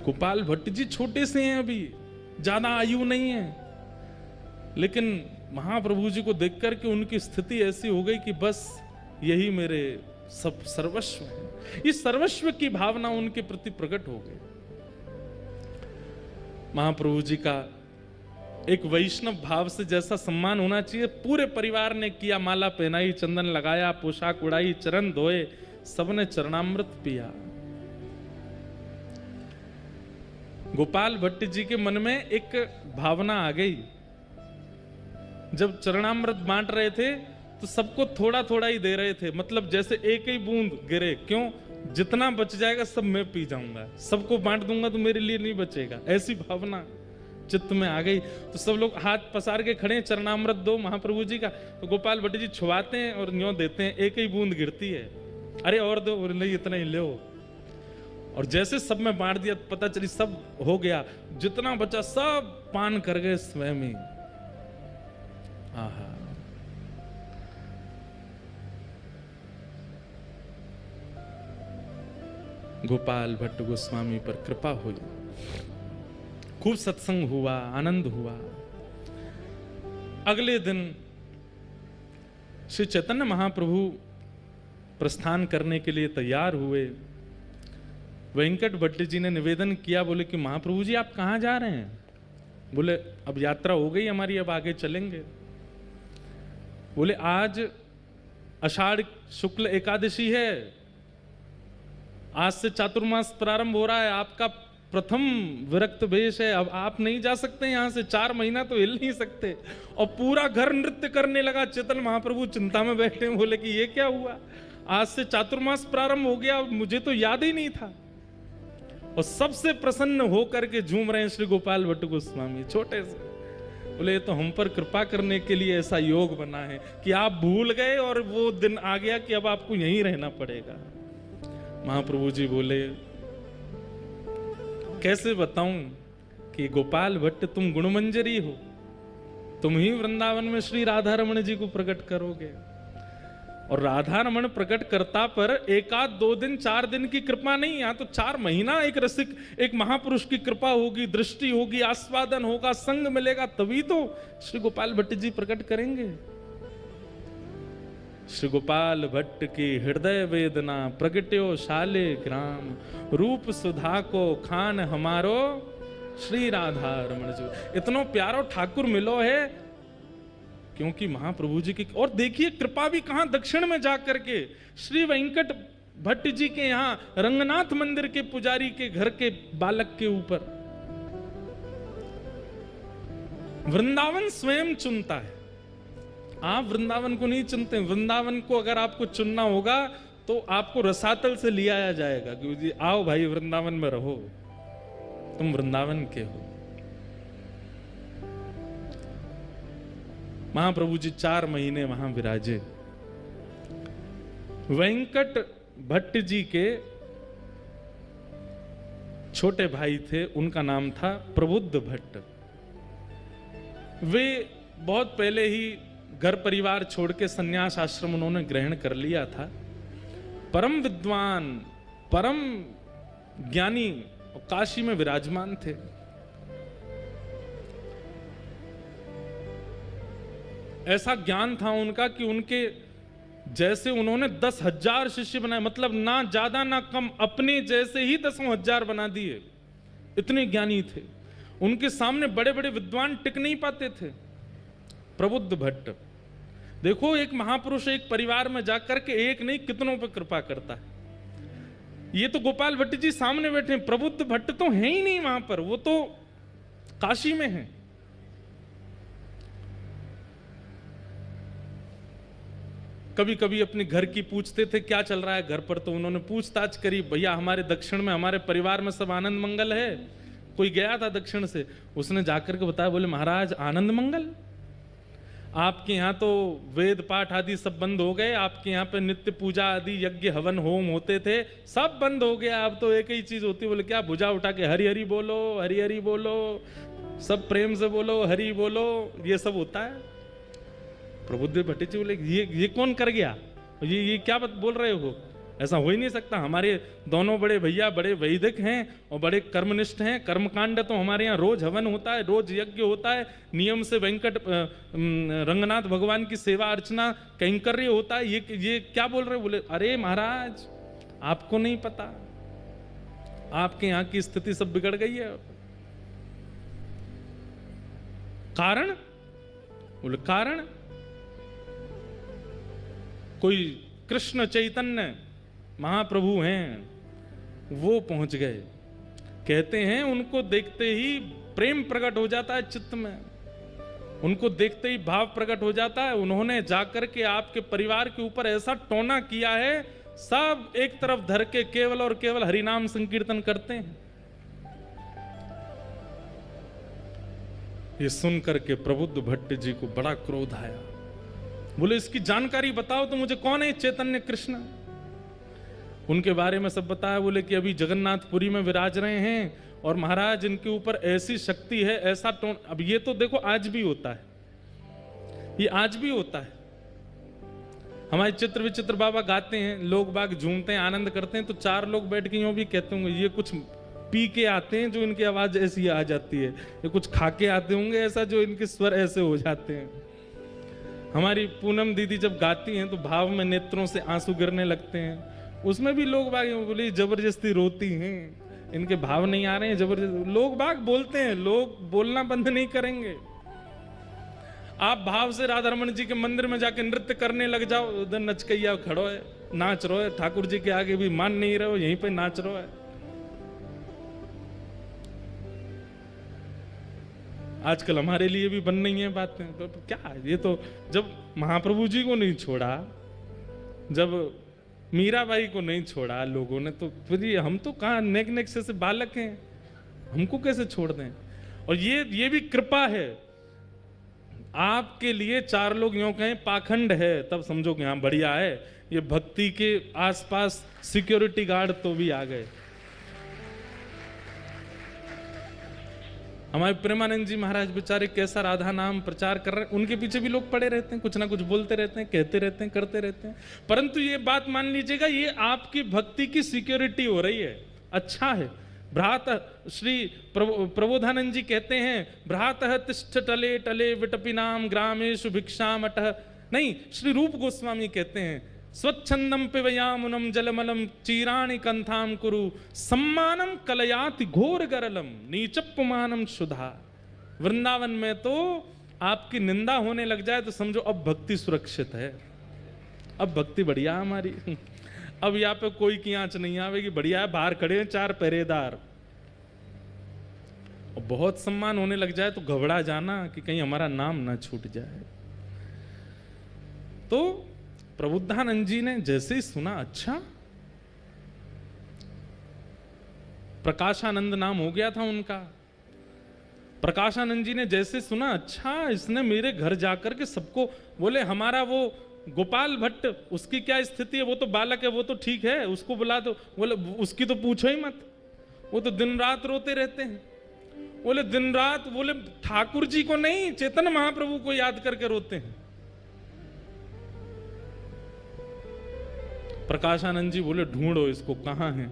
गोपाल भट्ट जी छोटे से हैं, अभी ज्यादा आयु नहीं है, लेकिन महाप्रभु जी को देख करके उनकी स्थिति ऐसी हो गई कि बस यही मेरे सब सर्वस्व है। इस सर्वस्व की भावना उनके प्रति प्रकट हो गई। महाप्रभु जी का एक वैष्णव भाव से जैसा सम्मान होना चाहिए, पूरे परिवार ने किया, माला पहनाई, चंदन लगाया, पोशाक उड़ाई, चरण धोए, सबने चरणामृत पिया। गोपाल भट्ट जी के मन में एक भावना आ गई, जब चरणामृत बांट रहे थे तो सबको थोड़ा थोड़ा ही दे रहे थे, मतलब जैसे एक ही बूंद गिरे, क्यों, जितना बच जाएगा सब मैं पी जाऊंगा, सबको बांट दूंगा तो मेरे लिए नहीं बचेगा, ऐसी भावना चित्त में आ गई। तो सब लोग हाथ पसार के खड़े, चरणामृत दो महाप्रभु जी का, तो गोपाल भट्ट जी छुआते हैं और न्यों देते हैं, एक ही बूंद गिरती है, अरे और दो, और नहीं इतना ही लो। और जैसे सब में बांट दिया, पता चली सब हो गया, जितना बचा सब पान कर गए स्वयं ही। आहा, गोपाल भट्ट गोस्वामी पर कृपा हुई, खूब सत्संग हुआ, आनंद हुआ। अगले दिन श्री चैतन्य महाप्रभु प्रस्थान करने के लिए तैयार हुए। वेंकट भट्ट जी ने निवेदन किया, बोले कि महाप्रभु जी आप कहां जा रहे हैं? बोले अब यात्रा हो गई हमारी, अब आगे चलेंगे। बोले आज आषाढ़ शुक्ल एकादशी है, आज से चातुर्मास प्रारंभ हो रहा है, आपका प्रथम विरक्त वेश है, अब आप नहीं जा सकते यहां से, 4 महीना तो हिल नहीं सकते। और पूरा घर नृत्य करने लगा। चैतन्य महाप्रभु चिंता में बैठे, बोले कि ये क्या हुआ, आज से चातुर्मास प्रारंभ हो गया, मुझे तो याद ही नहीं था। और सबसे प्रसन्न होकर के झूम रहे हैं श्री गोपाल भट्ट गोस्वामी, छोटे से। बोले तो हम पर कृपा करने के लिए ऐसा योग बना है कि आप भूल गए और वो दिन आ गया कि अब आपको यहीं रहना पड़ेगा। महाप्रभु जी बोले कैसे बताऊं कि गोपाल भट्ट तुम गुणमंजरी हो, तुम ही वृंदावन में श्री राधा रमण जी को प्रकट करोगे। और राधा रमण प्रकट करता पर 1-2 दिन 4 दिन की कृपा नहीं, यहाँ तो 4 महीना एक रसिक, एक महापुरुष की कृपा होगी, दृष्टि होगी, आस्वादन होगा, संग मिलेगा, तभी तो श्री गोपाल भट्ट जी प्रकट करेंगे। श्री गोपाल भट्ट की हृदय वेदना प्रगट्यो शाले ग्राम, रूप सुधा को खान हमारो श्री राधा रमण जी। इतनो प्यारो ठाकुर मिलो है, क्योंकि महाप्रभु जी की। और देखिए कृपा भी कहां, दक्षिण में जाकर के श्री वेंकट भट्ट जी के यहां रंगनाथ मंदिर के पुजारी के घर के बालक के ऊपर। वृंदावन स्वयं चुनता है, आप वृंदावन को नहीं चुनते। वृंदावन को अगर आपको चुनना होगा तो आपको रसातल से ले आया जाएगा कि आओ भाई वृंदावन में रहो, तुम वृंदावन के हो। महाप्रभु जी 4 महीने वहां विराजे। वेंकट भट्ट जी के छोटे भाई थे, उनका नाम था प्रबुद्ध भट्ट। वे बहुत पहले ही घर परिवार छोड़ के सन्यास आश्रम उन्होंने ग्रहण कर लिया था। परम विद्वान, परम ज्ञानी, और काशी में विराजमान थे। ऐसा ज्ञान था उनका कि उनके जैसे उन्होंने 10,000 शिष्य बनाए, मतलब ना ज्यादा ना कम, अपने जैसे ही 10,000 बना दिए, इतने ज्ञानी थे। उनके सामने बड़े बड़े विद्वान टिक नहीं पाते थे। प्रबुद्ध भट्ट देखो, एक महापुरुष एक परिवार में जाकर के एक नहीं कितनों पर कृपा करता है। ये तो गोपाल भट्ट जी सामने बैठे हैं, प्रबुद्ध भट्ट तो है ही नहीं वहां पर, वो तो काशी में है। कभी कभी अपने घर की पूछते थे क्या चल रहा है घर पर, तो उन्होंने पूछताछ करी, भैया हमारे दक्षिण में हमारे परिवार में सब आनंद मंगल है। कोई गया था दक्षिण से, उसने जाकर के बताया, बोले महाराज आनंद मंगल, आपके यहाँ तो वेद पाठ आदि सब बंद हो गए, आपके यहाँ पे नित्य पूजा आदि यज्ञ हवन होम होते थे सब बंद हो गया, अब तो एक ही चीज होती है। बोले क्या? भुजा उठा के हरि हरि बोलो, हरि हरि बोलो, सब प्रेम से बोलो, हरि बोलो, ये सब होता है। प्रबुद्ध भट्ट जी बोले ये कौन कर गया, ये क्या बोल रहे हो, ऐसा हो ही नहीं सकता। हमारे दोनों बड़े भैया बड़े वैदिक हैं और बड़े कर्मनिष्ठ हैं, कर्मकांड तो हमारे यहाँ रोज हवन होता है, रोज यज्ञ होता है, नियम से वेंकट रंगनाथ भगवान की सेवा अर्चना कैंकर्य होता है, ये क्या बोल रहे हो? बोले अरे महाराज आपको नहीं पता, आपके यहाँ की स्थिति सब बिगड़ गई है। कारण? बोले कारण कोई कृष्ण चैतन्य महाप्रभु हैं, वो पहुंच गए। कहते हैं उनको देखते ही प्रेम प्रकट हो जाता है चित्त में, उनको देखते ही भाव प्रकट हो जाता है। उन्होंने जाकर के आपके परिवार के ऊपर ऐसा टोना किया है, सब एक तरफ धर के केवल और केवल हरिनाम संकीर्तन करते हैं। ये सुनकर के प्रबुद्ध भट्ट जी को बड़ा क्रोध आया। बोले इसकी जानकारी बताओ तो मुझे, कौन है चैतन्य कृष्ण? उनके बारे में सब बताया। बोले कि अभी जगन्नाथपुरी में विराज रहे हैं और महाराज इनके ऊपर ऐसी शक्ति है, ऐसा टोन। अब ये तो देखो आज भी होता है, ये आज भी होता है। हमारे चित्र विचित्र बाबा गाते हैं, लोग बाग झूमते हैं, आनंद करते हैं, तो चार लोग बैठ के यूं भी कहते होंगे ये कुछ पी के आते हैं जो इनकी आवाज ऐसी आ जाती है, ये कुछ खा के आते होंगे ऐसा जो इनके स्वर ऐसे हो जाते हैं। हमारी पूनम दीदी जब गाती हैं तो भाव में नेत्रों से आंसू गिरने लगते हैं, उसमें भी लोग बाग बोले जबरदस्ती रोती हैं, इनके भाव नहीं आ रहे हैं, जबरदस्ती। लोग बाग बोलते हैं, लोग बोलना बंद नहीं करेंगे। आप भाव से राधा रमन जी के मंदिर में जाके नृत्य करने लग जाओ, उधर नचकैया खड़ो है, नाच रहो है, ठाकुर जी के आगे भी मान नहीं रहे हो, यहीं पे नाच रहो है। आजकल हमारे लिए भी बन नहीं है बातें, तो क्या ये तो जब महाप्रभु जी को नहीं छोड़ा, जब मीराबाई को नहीं छोड़ा लोगों ने, तो फिर ये हम तो कहाँ नेक से बालक हैं, हमको कैसे छोड़ दें? और ये भी कृपा है आपके लिए। चार लोग यूं कहें पाखंड है तब समझो कि हाँ बढ़िया है, ये भक्ति के आसपास सिक्योरिटी गार्ड तो भी आ गए। हमारे प्रेमानंद जी महाराज बेचारे कैसा राधा नाम प्रचार कर रहे हैं, उनके पीछे भी लोग पड़े रहते हैं, कुछ ना कुछ बोलते रहते हैं, कहते रहते हैं, करते रहते हैं। परंतु ये बात मान लीजिएगा, ये आपकी भक्ति की सिक्योरिटी हो रही है, अच्छा है। भ्रात श्री प्रबोधानंद जी कहते हैं, भ्रातः तिष्ठ टले टले विटपिनाम ग्रामेषु भिक्षाम अटः। नहीं, श्री रूप गोस्वामी कहते हैं, स्वच्छंदम पिबयामुनम जलमलम चीराणि कंथाम कुरु सम्मानम कलयाति घोर गरलम नीचपुमानम सुधा। वृंदावन में तो आपकी निंदा होने लग जाए तो समझो अब भक्ति सुरक्षित है, अब भक्ति बढ़िया हमारी, अब यहाँ पे कोई की आंच नहीं आवेगी, बढ़िया है। बाहर खड़े हैं चार पहरेदार, और बहुत सम्मान होने लग जाए तो घबरा जाना कि कहीं हमारा नाम ना छूट जाए। तो प्रबुद्धानंद जी ने जैसे ही सुना, अच्छा प्रकाशानंद नाम हो गया था उनका, प्रकाशानंद जी ने जैसे सुना, अच्छा इसने मेरे घर जाकर के सबको, बोले हमारा वो गोपाल भट्ट उसकी क्या स्थिति है, वो तो बालक है, वो तो ठीक है, उसको बुला दो। बोले उसकी तो पूछो ही मत, वो तो दिन रात रोते रहते हैं। बोले दिन रात? बोले ठाकुर जी को नहीं, चैतन्य महाप्रभु को याद करके रोते हैं। प्रकाशानंद जी बोले ढूंढो इसको, कहाँ है?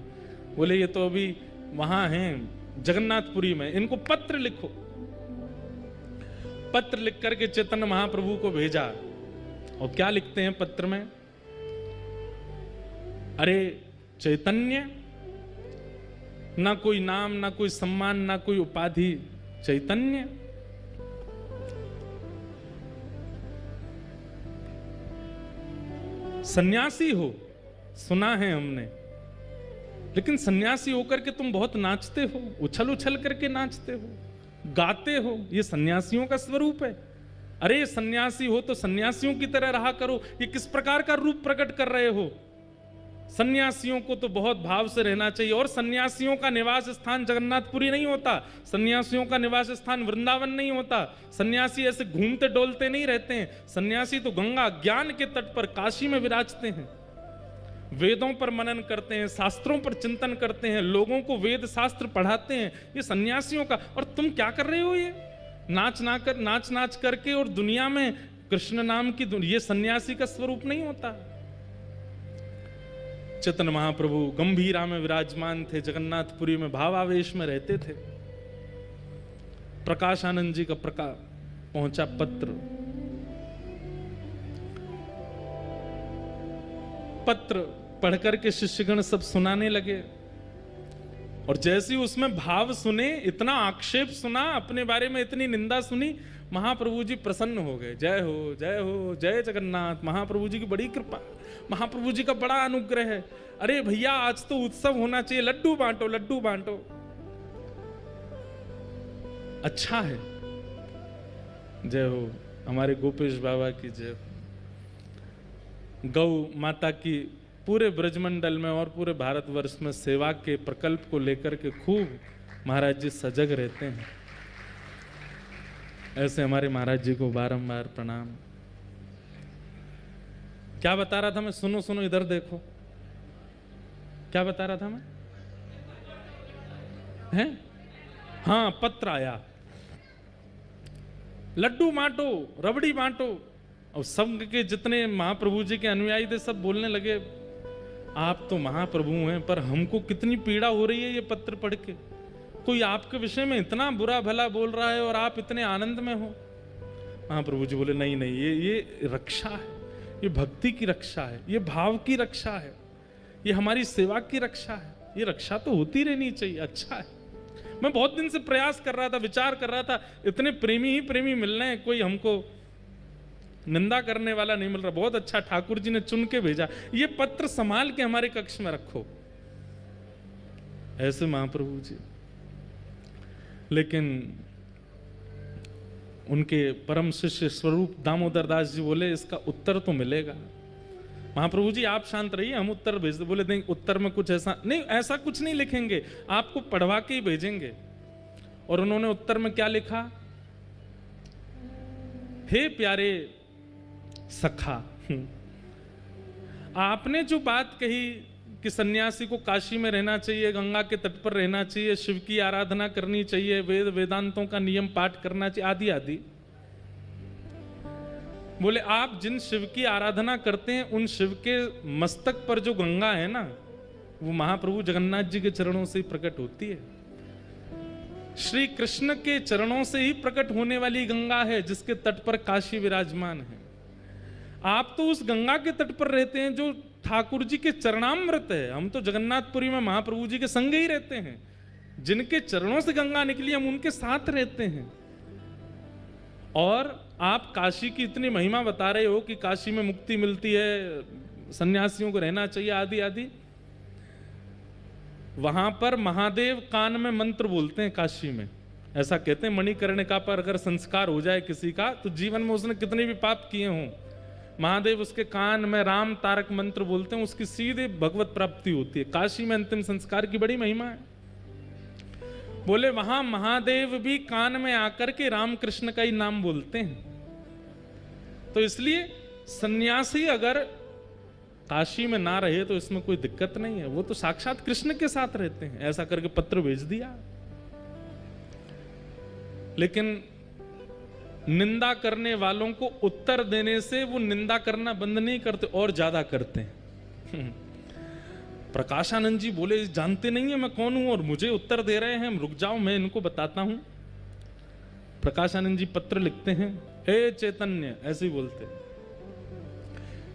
बोले ये तो अभी वहां हैं जगन्नाथपुरी में, इनको पत्र लिखो। पत्र लिख करके चैतन्य महाप्रभु को भेजा। और क्या लिखते हैं पत्र में? अरे चैतन्य, ना कोई नाम, ना कोई सम्मान, ना कोई उपाधि, चैतन्य। सन्यासी हो, सुना है हमने, लेकिन सन्यासी होकर के तुम बहुत नाचते हो, उछल उछल करके नाचते हो, गाते हो, ये सन्यासियों का स्वरूप है। अरे सन्यासी हो तो सन्यासियों की तरह रहा करो। ये किस प्रकार का रूप प्रकट कर रहे हो? सन्यासियों को तो बहुत भाव से रहना चाहिए। और सन्यासियों का निवास स्थान जगन्नाथपुरी नहीं होता, सन्यासियों का निवास स्थान वृंदावन नहीं होता। सन्यासी ऐसे घूमते डोलते नहीं रहते हैं। सन्यासी तो गंगा ज्ञान के तट पर काशी में विराजते हैं, वेदों पर मनन करते हैं, शास्त्रों पर चिंतन करते हैं, लोगों को वेद शास्त्र पढ़ाते हैं। ये सन्यासियों का। और तुम क्या कर रहे हो? ये नाच नाच करके और दुनिया में कृष्ण नाम की, ये सन्यासी का स्वरूप नहीं होता। चैतन्य महाप्रभु गंभीरा में विराजमान थे, जगन्नाथपुरी में भावावेश में रहते थे। प्रकाशानंद जी का पहुंचा पत्र पढ़कर के शिष्यगण सब सुनाने लगे। और जैसे ही उसमें भाव सुने, इतना आक्षेप सुना, अपने बारे में इतनी निंदा सुनी, महाप्रभु जी प्रसन्न हो गए। जय हो, जय हो, जय जगन्नाथ। महाप्रभु जी की बड़ी कृपा, महाप्रभु जी का बड़ा अनुग्रह है। अरे भैया आज तो उत्सव होना चाहिए, लड्डू बांटो, लड्डू बांटो। अच्छा है। जय हो, हमारे गोपेश बाबा की जय। गौ माता की पूरे ब्रजमंडल में और पूरे भारतवर्ष में सेवा के प्रकल्प को लेकर के खूब महाराज जी सजग रहते हैं। ऐसे हमारे महाराज जी को बारंबार प्रणाम। क्या बता रहा था मैं? सुनो सुनो, इधर देखो, क्या बता रहा था मैं? हैं? हाँ, पत्र आया, लड्डू बांटो, रबड़ी बांटो। और सब के जितने महाप्रभु जी के अनुयायी थे सब बोलने लगे, आप तो महाप्रभु हैं, पर हमको कितनी पीड़ा हो रही है ये पत्र पढ़ के। कोई आपके विषय में इतना बुरा भला बोल रहा है और आप इतने आनंद में हो। महाप्रभु जी बोले, नहीं नहीं, ये रक्षा है, ये भक्ति की रक्षा है, ये भाव की रक्षा है, ये हमारी सेवा की रक्षा है। ये रक्षा तो होती रहनी चाहिए। अच्छा है। मैं बहुत दिन से प्रयास कर रहा था, विचार कर रहा था, इतने प्रेमी ही प्रेमी मिल रहे हैं, कोई हमको निंदा करने वाला नहीं मिल रहा। बहुत अच्छा, ठाकुर जी ने चुन के भेजा। ये पत्र संभाल के हमारे कक्ष में रखो। ऐसे महाप्रभु जी। लेकिन उनके परम शिष्य स्वरूप दामोदर दास जी बोले, इसका उत्तर तो मिलेगा। महाप्रभु जी आप शांत रहिए, हम उत्तर भेज दे। बोले नहीं, उत्तर में कुछ ऐसा नहीं, ऐसा कुछ नहीं लिखेंगे, आपको पढ़वा के ही भेजेंगे। और उन्होंने उत्तर में क्या लिखा? हे प्यारे सखा, आपने जो बात कही कि सन्यासी को काशी में रहना चाहिए, गंगा के तट पर रहना चाहिए, शिव की आराधना करनी चाहिए, वेद वेदांतों का नियम पाठ करना चाहिए, आदि आदि। बोले आप जिन शिव की आराधना करते हैं, उन शिव के मस्तक पर जो गंगा है ना, वो महाप्रभु जगन्नाथ जी के चरणों से ही प्रकट होती है। श्री कृष्ण के चरणों से ही प्रकट होने वाली गंगा है, जिसके तट पर काशी विराजमान है। आप तो उस गंगा के तट पर रहते हैं जो ठाकुर जी के चरणामृत है। हम तो जगन्नाथपुरी में महाप्रभु जी के संग ही रहते हैं। जिनके चरणों से गंगा निकली, हम उनके साथ रहते हैं। और आप काशी की इतनी महिमा बता रहे हो कि काशी में मुक्ति मिलती है, सन्यासियों को रहना चाहिए, आदि आदि। वहां पर महादेव कान में मंत्र बोलते हैं काशी में। ऐसा कहते हैं मणिकर्णिका पर अगर संस्कार हो जाए किसी का, तो जीवन में उसने कितने भी पाप किए हों, महादेव उसके कान में राम तारक मंत्र बोलते हैं, उसकी सीधे भगवत प्राप्ति होती है। काशी में अंतिम संस्कार की बड़ी महिमा है। बोले वहां महादेव भी कान में आकर के राम कृष्ण का ही नाम बोलते हैं। तो इसलिए सन्यासी अगर काशी में ना रहे तो इसमें कोई दिक्कत नहीं है, वो तो साक्षात कृष्ण के साथ रहते हैं। ऐसा करके पत्र भेज दिया। लेकिन निंदा करने वालों को उत्तर देने से वो निंदा करना बंद नहीं करते, और ज्यादा करते हैं। प्रकाशानंद जी बोले, जानते नहीं है मैं कौन हूं और मुझे उत्तर दे रहे हैं, रुक जाओ मैं इनको बताता हूं। प्रकाशानंद जी पत्र लिखते हैं, हे चैतन्य, ऐसे ही बोलते,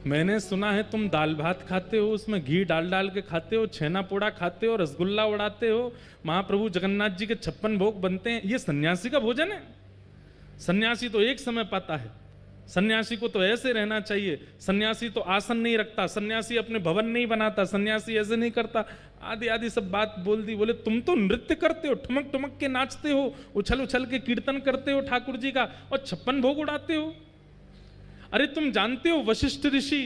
मैंने सुना है तुम दाल भात खाते हो, उसमें घी डाल डाल के खाते हो, छेना पोड़ा खाते हो, रसगुल्ला उड़ाते हो, महाप्रभु जगन्नाथ जी के 56 भोग बनते हैं, ये सन्यासी का भोजन है? सन्यासी तो एक समय पाता है, सन्यासी को तो ऐसे रहना चाहिए, सन्यासी तो आसन नहीं रखता, सन्यासी अपने भवन नहीं बनाता, सन्यासी ऐसे नहीं करता, आदि आदि सब बात बोल दी। बोले तुम तो नृत्य करते हो, ठुमक ठुमक के नाचते हो, उछल उछल के कीर्तन करते हो ठाकुर जी का, और 56 भोग उड़ाते हो। अरे तुम जानते हो वशिष्ठ ऋषि,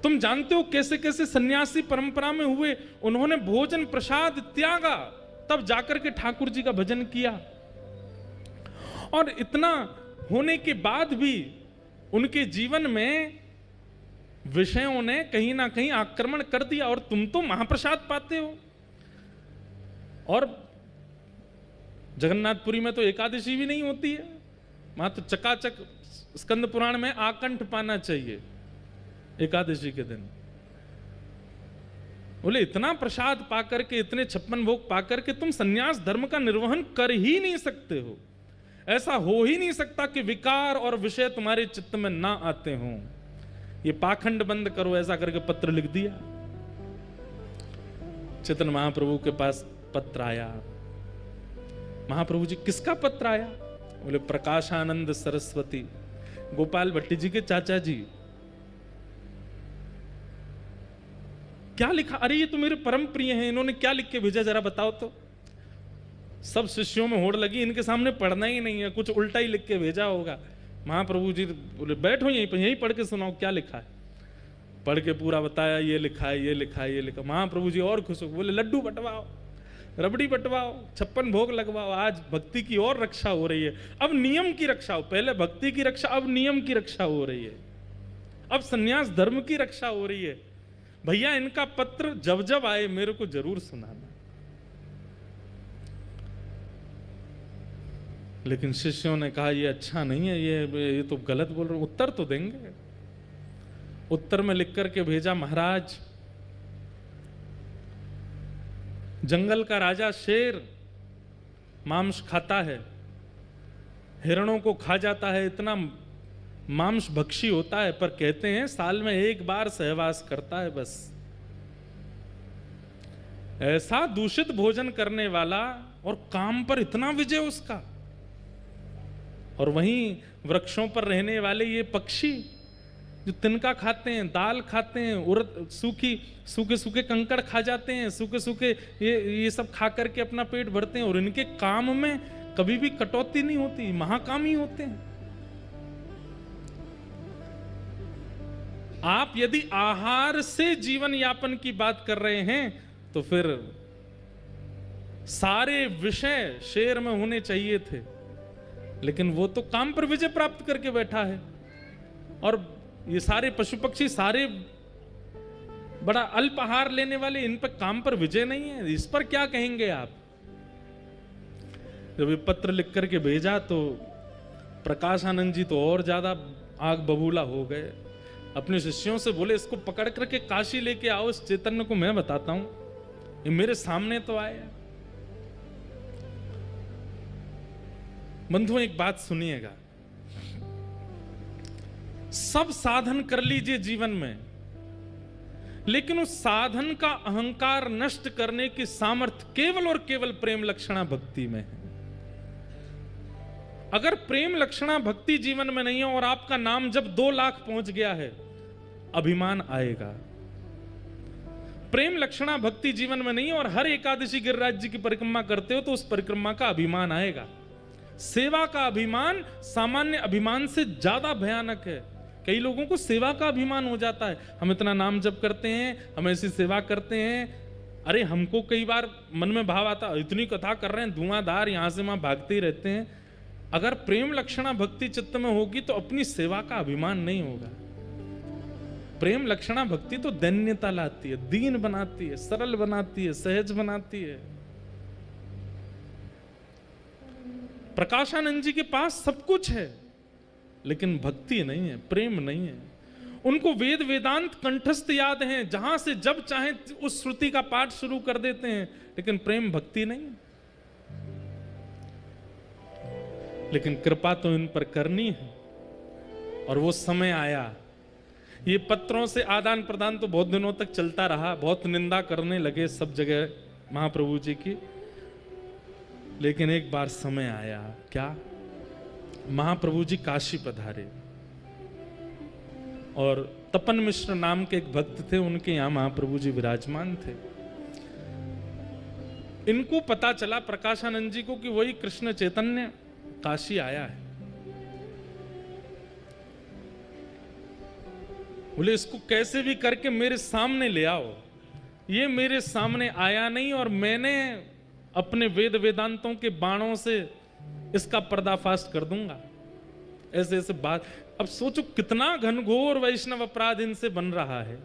तुम जानते हो कैसे कैसे सन्यासी परंपरा में हुए, उन्होंने भोजन प्रसाद त्यागा, तब जाकर के ठाकुर जी का भजन किया। और इतना होने के बाद भी उनके जीवन में विषयों ने कहीं ना कहीं आक्रमण कर दिया, और तुम तो महाप्रसाद पाते हो। और जगन्नाथपुरी में तो एकादशी भी नहीं होती है, वहां तो चकाचक स्कंद पुराण में आकंठ पाना चाहिए एकादशी के दिन। बोले इतना प्रसाद पाकर के, इतने 56 भोग पाकर के तुम सन्यास धर्म का निर्वहन कर ही नहीं सकते हो। ऐसा हो ही नहीं सकता कि विकार और विषय तुम्हारे चित्त में ना आते हों। ये पाखंड बंद करो, ऐसा करके पत्र लिख दिया। चैतन्य महाप्रभु के पास पत्र आया। महाप्रभु जी किसका पत्र आया? बोले प्रकाशानंद सरस्वती, गोपाल भट्टी जी के चाचा जी। क्या लिखा? अरे ये तो मेरे परम प्रिय हैं, इन्होंने क्या लिख के भेजा जरा बताओ तो। सब शिष्यों में होड़ लगी, इनके सामने पढ़ना ही नहीं है, कुछ उल्टा ही लिख के भेजा होगा। महाप्रभु जी बोले बैठो यहीं पर, यहीं पढ़ के सुनाओ क्या लिखा है। पढ़ के पूरा बताया, ये लिखा है, ये लिखा है, ये लिखा। महाप्रभु जी और खुश हो, बोले लड्डू बंटवाओ, रबड़ी बंटवाओ, 56 भोग लगवाओ, आज भक्ति की और रक्षा हो रही है। अब नियम की रक्षा हो, पहले भक्ति की रक्षा, अब नियम की रक्षा हो रही है, अब सन्यास धर्म की रक्षा हो रही है। भैया इनका पत्र जब जब आए मेरे को जरूर सुनाना। लेकिन शिष्यों ने कहा ये अच्छा नहीं है, ये तो गलत बोल रहे, उत्तर तो देंगे। उत्तर में लिख करके भेजा, महाराज जंगल का राजा शेर मांस खाता है, हिरणों को खा जाता है, इतना मांस भक्षी होता है, पर कहते हैं साल में एक बार सहवास करता है बस। ऐसा दूषित भोजन करने वाला, और काम पर इतना विजय उसका। और वहीं वृक्षों पर रहने वाले ये पक्षी जो तिनका खाते हैं, दाल खाते हैं, उड़द सूखे सूखे कंकड़ खा जाते हैं, सूखे सूखे ये सब खा करके अपना पेट भरते हैं, और इनके काम में कभी भी कटौती नहीं होती, महाकामी होते हैं। आप यदि आहार से जीवन यापन की बात कर रहे हैं तो फिर सारे विषय शेर में होने चाहिए थे, लेकिन वो तो काम पर विजय प्राप्त करके बैठा है। और ये सारे पशु पक्षी सारे बड़ा अल्प आहार लेने वाले, इन पर काम पर विजय नहीं है, इस पर क्या कहेंगे आप? जब ये पत्र लिख करके भेजा तो प्रकाशानंद जी तो और ज्यादा आग बबूला हो गए। अपने शिष्यों से बोले इसको पकड़ करके काशी लेके आओ, इस चैतन्य को मैं बताता हूं, ये मेरे सामने तो आया। बंधुओं एक बात सुनिएगा, सब साधन कर लीजिए जीवन में, लेकिन उस साधन का अहंकार नष्ट करने की सामर्थ्य केवल और केवल प्रेम लक्षणा भक्ति में है। अगर प्रेम लक्षणा भक्ति जीवन में नहीं है और आपका नाम जब 2 लाख पहुंच गया है, अभिमान आएगा। प्रेम लक्षणा भक्ति जीवन में नहीं है और हर एकादशी गिरिराज जी की परिक्रमा करते हो तो उस परिक्रमा का अभिमान आएगा। सेवा का अभिमान सामान्य अभिमान से ज्यादा भयानक है। कई लोगों को सेवा का अभिमान हो जाता है, हम इतना नाम जप करते हैं, हम ऐसी सेवा करते हैं। अरे हमको कई बार मन में भाव आता, इतनी कथा कर रहे हैं, धुआंधार यहां से वहां भागते ही रहते हैं। अगर प्रेम लक्षणा भक्ति चित्त में होगी तो अपनी सेवा का अभिमान नहीं होगा। प्रेम लक्षणा भक्ति तो दैन्यता लाती है, दीन बनाती है, सरल बनाती है, सहज बनाती है। प्रकाशानंद जी के पास सब कुछ है, लेकिन भक्ति नहीं है, प्रेम नहीं है। उनको वेद वेदांत कंठस्थ याद हैं, जहां से जब चाहे उस श्रुति का पाठ शुरू कर देते हैं, लेकिन प्रेम भक्ति नहीं। लेकिन कृपा तो इन पर करनी है, और वो समय आया ये पत्रों से आदान प्रदान तो बहुत दिनों तक चलता रहा, बहुत निंदा करने लगे सब जगह महाप्रभु जी की। लेकिन एक बार समय आया, क्या? महाप्रभु जी काशी पधारे और तपन मिश्र नाम के एक भक्त थे, उनके यहां महाप्रभु जी विराजमान थे। इनको पता चला प्रकाशानंद जी को कि वही कृष्ण चैतन्य काशी आया है। बोले इसको कैसे भी करके मेरे सामने ले आओ। ये मेरे सामने आया नहीं और मैंने अपने वेद वेदांतों के बाणों से इसका पर्दाफाश कर दूंगा। ऐसे ऐसे बात। अब सोचो कितना घनघोर वैष्णव अपराध इनसे बन रहा है।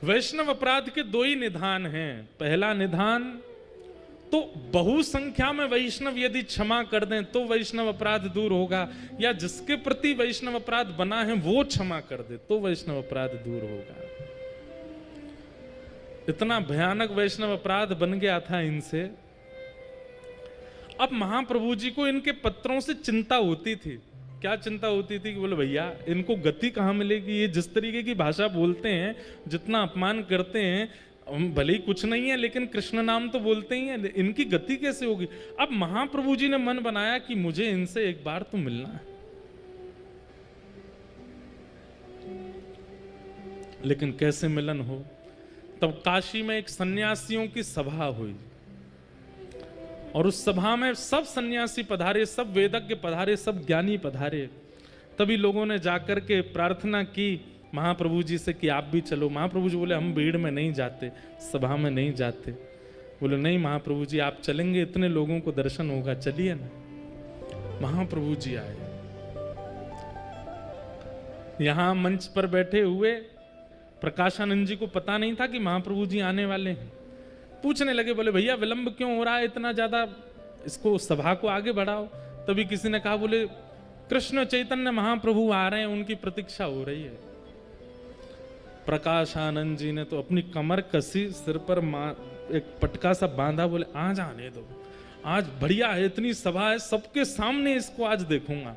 वैष्णव अपराध के दो ही निधान हैं। पहला निधान तो बहुसंख्या में वैष्णव यदि क्षमा कर दें तो वैष्णव अपराध दूर होगा, या जिसके प्रति वैष्णव अपराध बना है वो क्षमा कर दे तो वैष्णव अपराध दूर होगा। इतना भयानक वैष्णव अपराध बन गया था इनसे। अब महाप्रभु जी को इनके पत्रों से चिंता होती थी। क्या चिंता होती थी कि बोले भैया इनको गति कहां मिलेगी, ये जिस तरीके की भाषा बोलते हैं, जितना अपमान करते हैं, भले ही कुछ नहीं है लेकिन कृष्ण नाम तो बोलते ही हैं, इनकी गति कैसे होगी। अब महाप्रभु जी ने मन बनाया कि मुझे इनसे एक बार तो मिलना है। लेकिन कैसे मिलन हो। तब काशी में एक सन्यासियों की सभा हुई और उस सभा में सब सन्यासी पधारे, सब वेदज्ञ पधारे, सब ज्ञानी पधारे। तभी लोगों ने जाकर के प्रार्थना की महाप्रभु जी से कि आप भी चलो। महाप्रभु जी बोले हम भीड़ में नहीं जाते, सभा में नहीं जाते। बोले नहीं महाप्रभु जी आप चलेंगे, इतने लोगों को दर्शन होगा, चलिए ना। महाप्रभु जी आए। यहां मंच पर बैठे हुए प्रकाशानंद जी को पता नहीं था कि महाप्रभु जी आने वाले हैं। पूछने लगे, बोले भैया विलंब क्यों हो रहा है इतना ज्यादा, इसको सभा को आगे बढ़ाओ। तभी किसी ने कहा, बोले कृष्ण चैतन्य महाप्रभु आ रहे हैं, उनकी प्रतीक्षा हो रही है। प्रकाशानंद जी ने तो अपनी कमर कसी, सिर पर एक पटका सा बांधा, बोले आज आने दो, आज बढ़िया है, इतनी सभा है, सबके सामने इसको आज देखूंगा।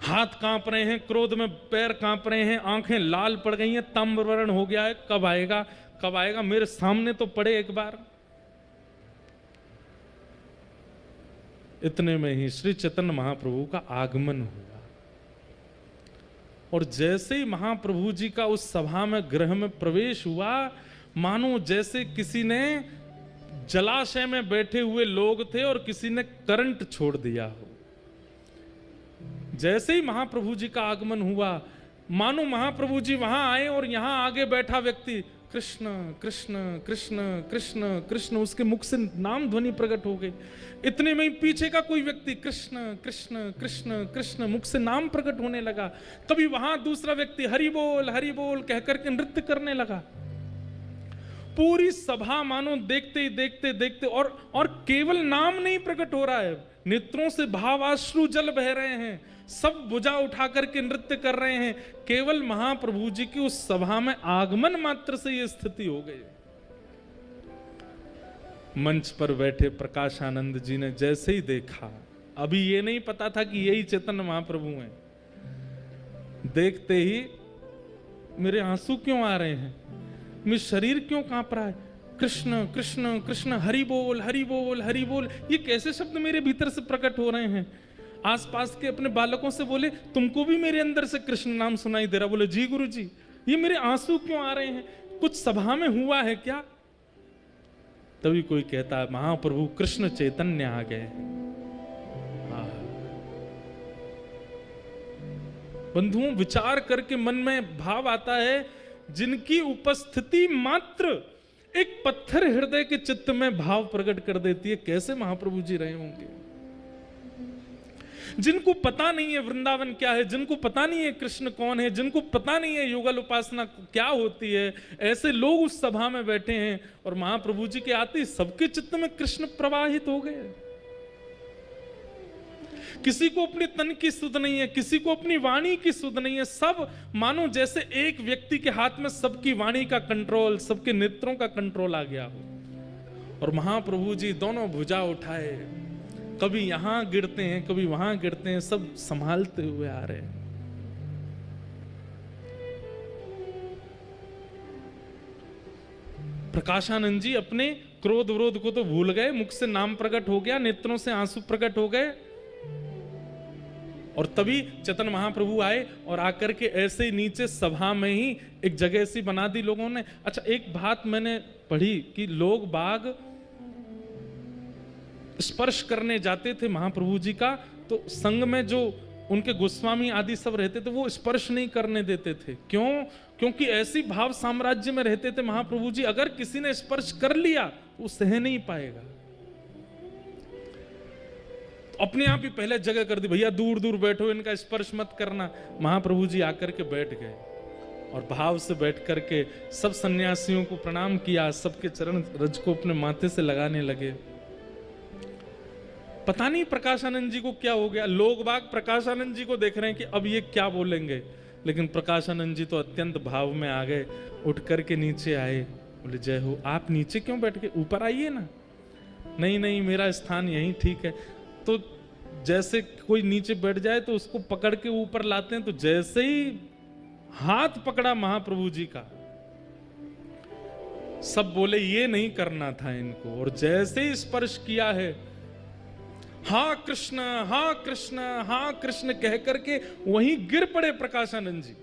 हाथ कांप रहे हैं, क्रोध में पैर कांप रहे हैं, आंखें लाल पड़ गई हैं, ताम्रवर्ण हो गया है, कब आएगा कब आएगा, मेरे सामने तो पड़े एक बार। इतने में ही श्री चैतन्य महाप्रभु का आगमन हुआ और जैसे ही महाप्रभु जी का उस सभा में गृह में प्रवेश हुआ, मानो जैसे किसी ने जलाशय में बैठे हुए लोग थे और किसी ने करंट छोड़ दिया हो। जैसे ही महाप्रभु जी का आगमन हुआ, मानो महाप्रभु जी वहां आए और यहां आगे बैठा व्यक्ति कृष्ण कृष्ण कृष्ण कृष्ण कृष्ण, उसके मुख से नाम ध्वनि प्रकट हो गई। इतने में ही पीछे का कोई व्यक्ति कृष्ण कृष्ण कृष्ण कृष्ण, मुख से नाम प्रकट होने लगा। कभी वहां दूसरा व्यक्ति हरि बोल कहकर के नृत्य करने लगा। पूरी सभा मानो देखते ही देखते देखते और केवल नाम नहीं प्रकट हो रहा है, नेत्रों से भावाश्रु जल बह रहे हैं, सब भुजा उठा करके नृत्य कर रहे हैं। केवल महाप्रभु जी की उस सभा में आगमन मात्र से यह स्थिति हो गई। मंच पर बैठे प्रकाशानंद जी ने जैसे ही देखा, अभी ये नहीं पता था कि यही चैतन्य महाप्रभु हैं, देखते ही मेरे आंसू क्यों आ रहे हैं, मेरा शरीर क्यों कांप रहा है, कृष्ण कृष्ण कृष्ण, हरि बोल हरि बोल हरि बोल, ये कैसे शब्द मेरे भीतर से प्रकट हो रहे हैं। आसपास के अपने बालकों से बोले, तुमको भी मेरे अंदर से कृष्ण नाम सुनाई दे रहा। बोले जी गुरु जी, ये मेरे आंसू क्यों आ रहे हैं, कुछ सभा में हुआ है क्या। तभी कोई कहता है, महाप्रभु कृष्ण चैतन्य आ गए। बंधुओं, विचार करके मन में भाव आता है, जिनकी उपस्थिति मात्र एक पत्थर हृदय के चित्त में भाव प्रकट कर देती है, कैसे महाप्रभु जी रहे होंगे। जिनको पता नहीं है वृंदावन क्या है, जिनको पता नहीं है कृष्ण कौन है, जिनको पता नहीं है युगल उपासना क्या होती है, ऐसे लोग उस सभा में बैठे हैं और महाप्रभु जी के आते ही सबके चित्त में कृष्ण प्रवाहित हो गए। किसी को अपने तन की सुध नहीं है, किसी को अपनी वाणी की सुध नहीं है, सब मानो जैसे एक व्यक्ति के हाथ में सबकी वाणी का कंट्रोल, सबके नेत्रों का कंट्रोल आ गया हो। और महाप्रभु जी दोनों भुजा उठाए, कभी यहां गिरते हैं, कभी वहां गिरते हैं, सब संभालते हुए आ रहे हैं। प्रकाशानंद जी अपने क्रोध विरोध को तो भूल गए, मुख से नाम प्रकट हो गया, नेत्रों से आंसू प्रकट हो गए, और तभी चेतन महाप्रभु आए और आकर के ऐसे ही नीचे सभा में ही एक जगह ऐसी बना दी लोगों ने। अच्छा, एक बात मैंने पढ़ी कि लोग बाग स्पर्श करने जाते थे महाप्रभु जी का, तो संग में जो उनके गोस्वामी आदि सब रहते थे वो स्पर्श नहीं करने देते थे। क्यों? क्योंकि ऐसी भाव साम्राज्य में रहते थे महाप्रभु जी, अगर किसी ने स्पर्श कर लिया तो वो सह नहीं पाएगा। तो अपने आप ही पहले जगह कर दी, भैया दूर दूर बैठो, इनका स्पर्श मत करना। महाप्रभु जी आकर के बैठ गए और भाव से बैठ करके सब सन्यासियों को प्रणाम किया, सबके चरण रज को अपने माथे से लगाने लगे। पता नहीं प्रकाशानंद जी को क्या हो गया, लोग बाग प्रकाशानंद जी को देख रहे हैं कि अब ये क्या बोलेंगे, लेकिन प्रकाशानंद जी तो अत्यंत भाव में आ गए, उठ करके नीचे आए, बोले जय हो। आप नीचे क्यों बैठ के, ऊपर आइए ना। नहीं नहीं, मेरा स्थान यहीं ठीक है। तो जैसे कोई नीचे बैठ जाए तो उसको पकड़ के ऊपर लाते हैं, तो जैसे ही हाथ पकड़ा महाप्रभु जी का, सब बोले ये नहीं करना था इनको, और जैसे ही स्पर्श किया है, हाँ कृष्ण हाँ कृष्ण हाँ कृष्ण कह करके वहीं गिर पड़े प्रकाशानंद जी।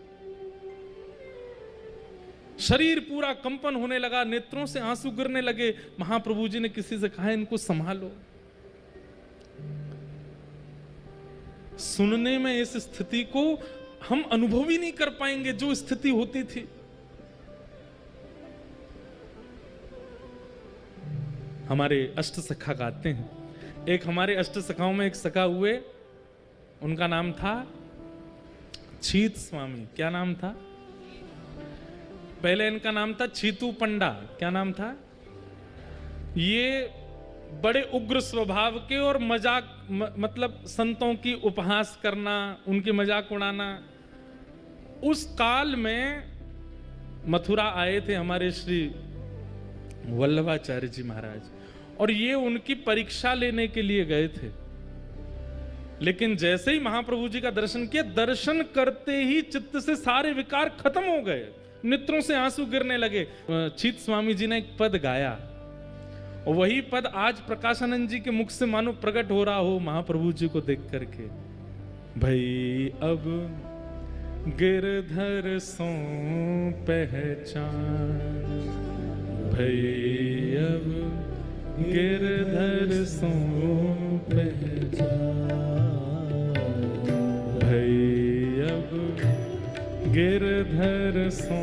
शरीर पूरा कंपन होने लगा, नेत्रों से आंसू गिरने लगे। महाप्रभु जी ने किसी से कहा इनको संभालो। सुनने में इस स्थिति को हम अनुभव ही नहीं कर पाएंगे जो स्थिति होती थी। हमारे अष्ट सखा गाते हैं, एक हमारे अष्ट सखाओं में एक सखा हुए, उनका नाम था छीत स्वामी। क्या नाम था? पहले इनका नाम था छीतू पंडा। क्या नाम था? ये बड़े उग्र स्वभाव के और मजाक मतलब संतों की उपहास करना, उनके मजाक उड़ाना। उस काल में मथुरा आए थे हमारे श्री वल्लभाचार्य जी महाराज, और ये उनकी परीक्षा लेने के लिए गए थे। लेकिन जैसे ही महाप्रभु जी का दर्शन किया, दर्शन करते ही चित्त से सारे विकार खत्म हो गए, नेत्रों से आंसू गिरने लगे। छीत स्वामी जी ने एक पद गाया, और वही पद आज प्रकाशानंद जी के मुख से मानो प्रकट हो रहा हो महाप्रभु जी को देख करके। भई अब गिरधर सो पहचान, भई अब गिरधर सो पहचान, भई अब गिरधर सो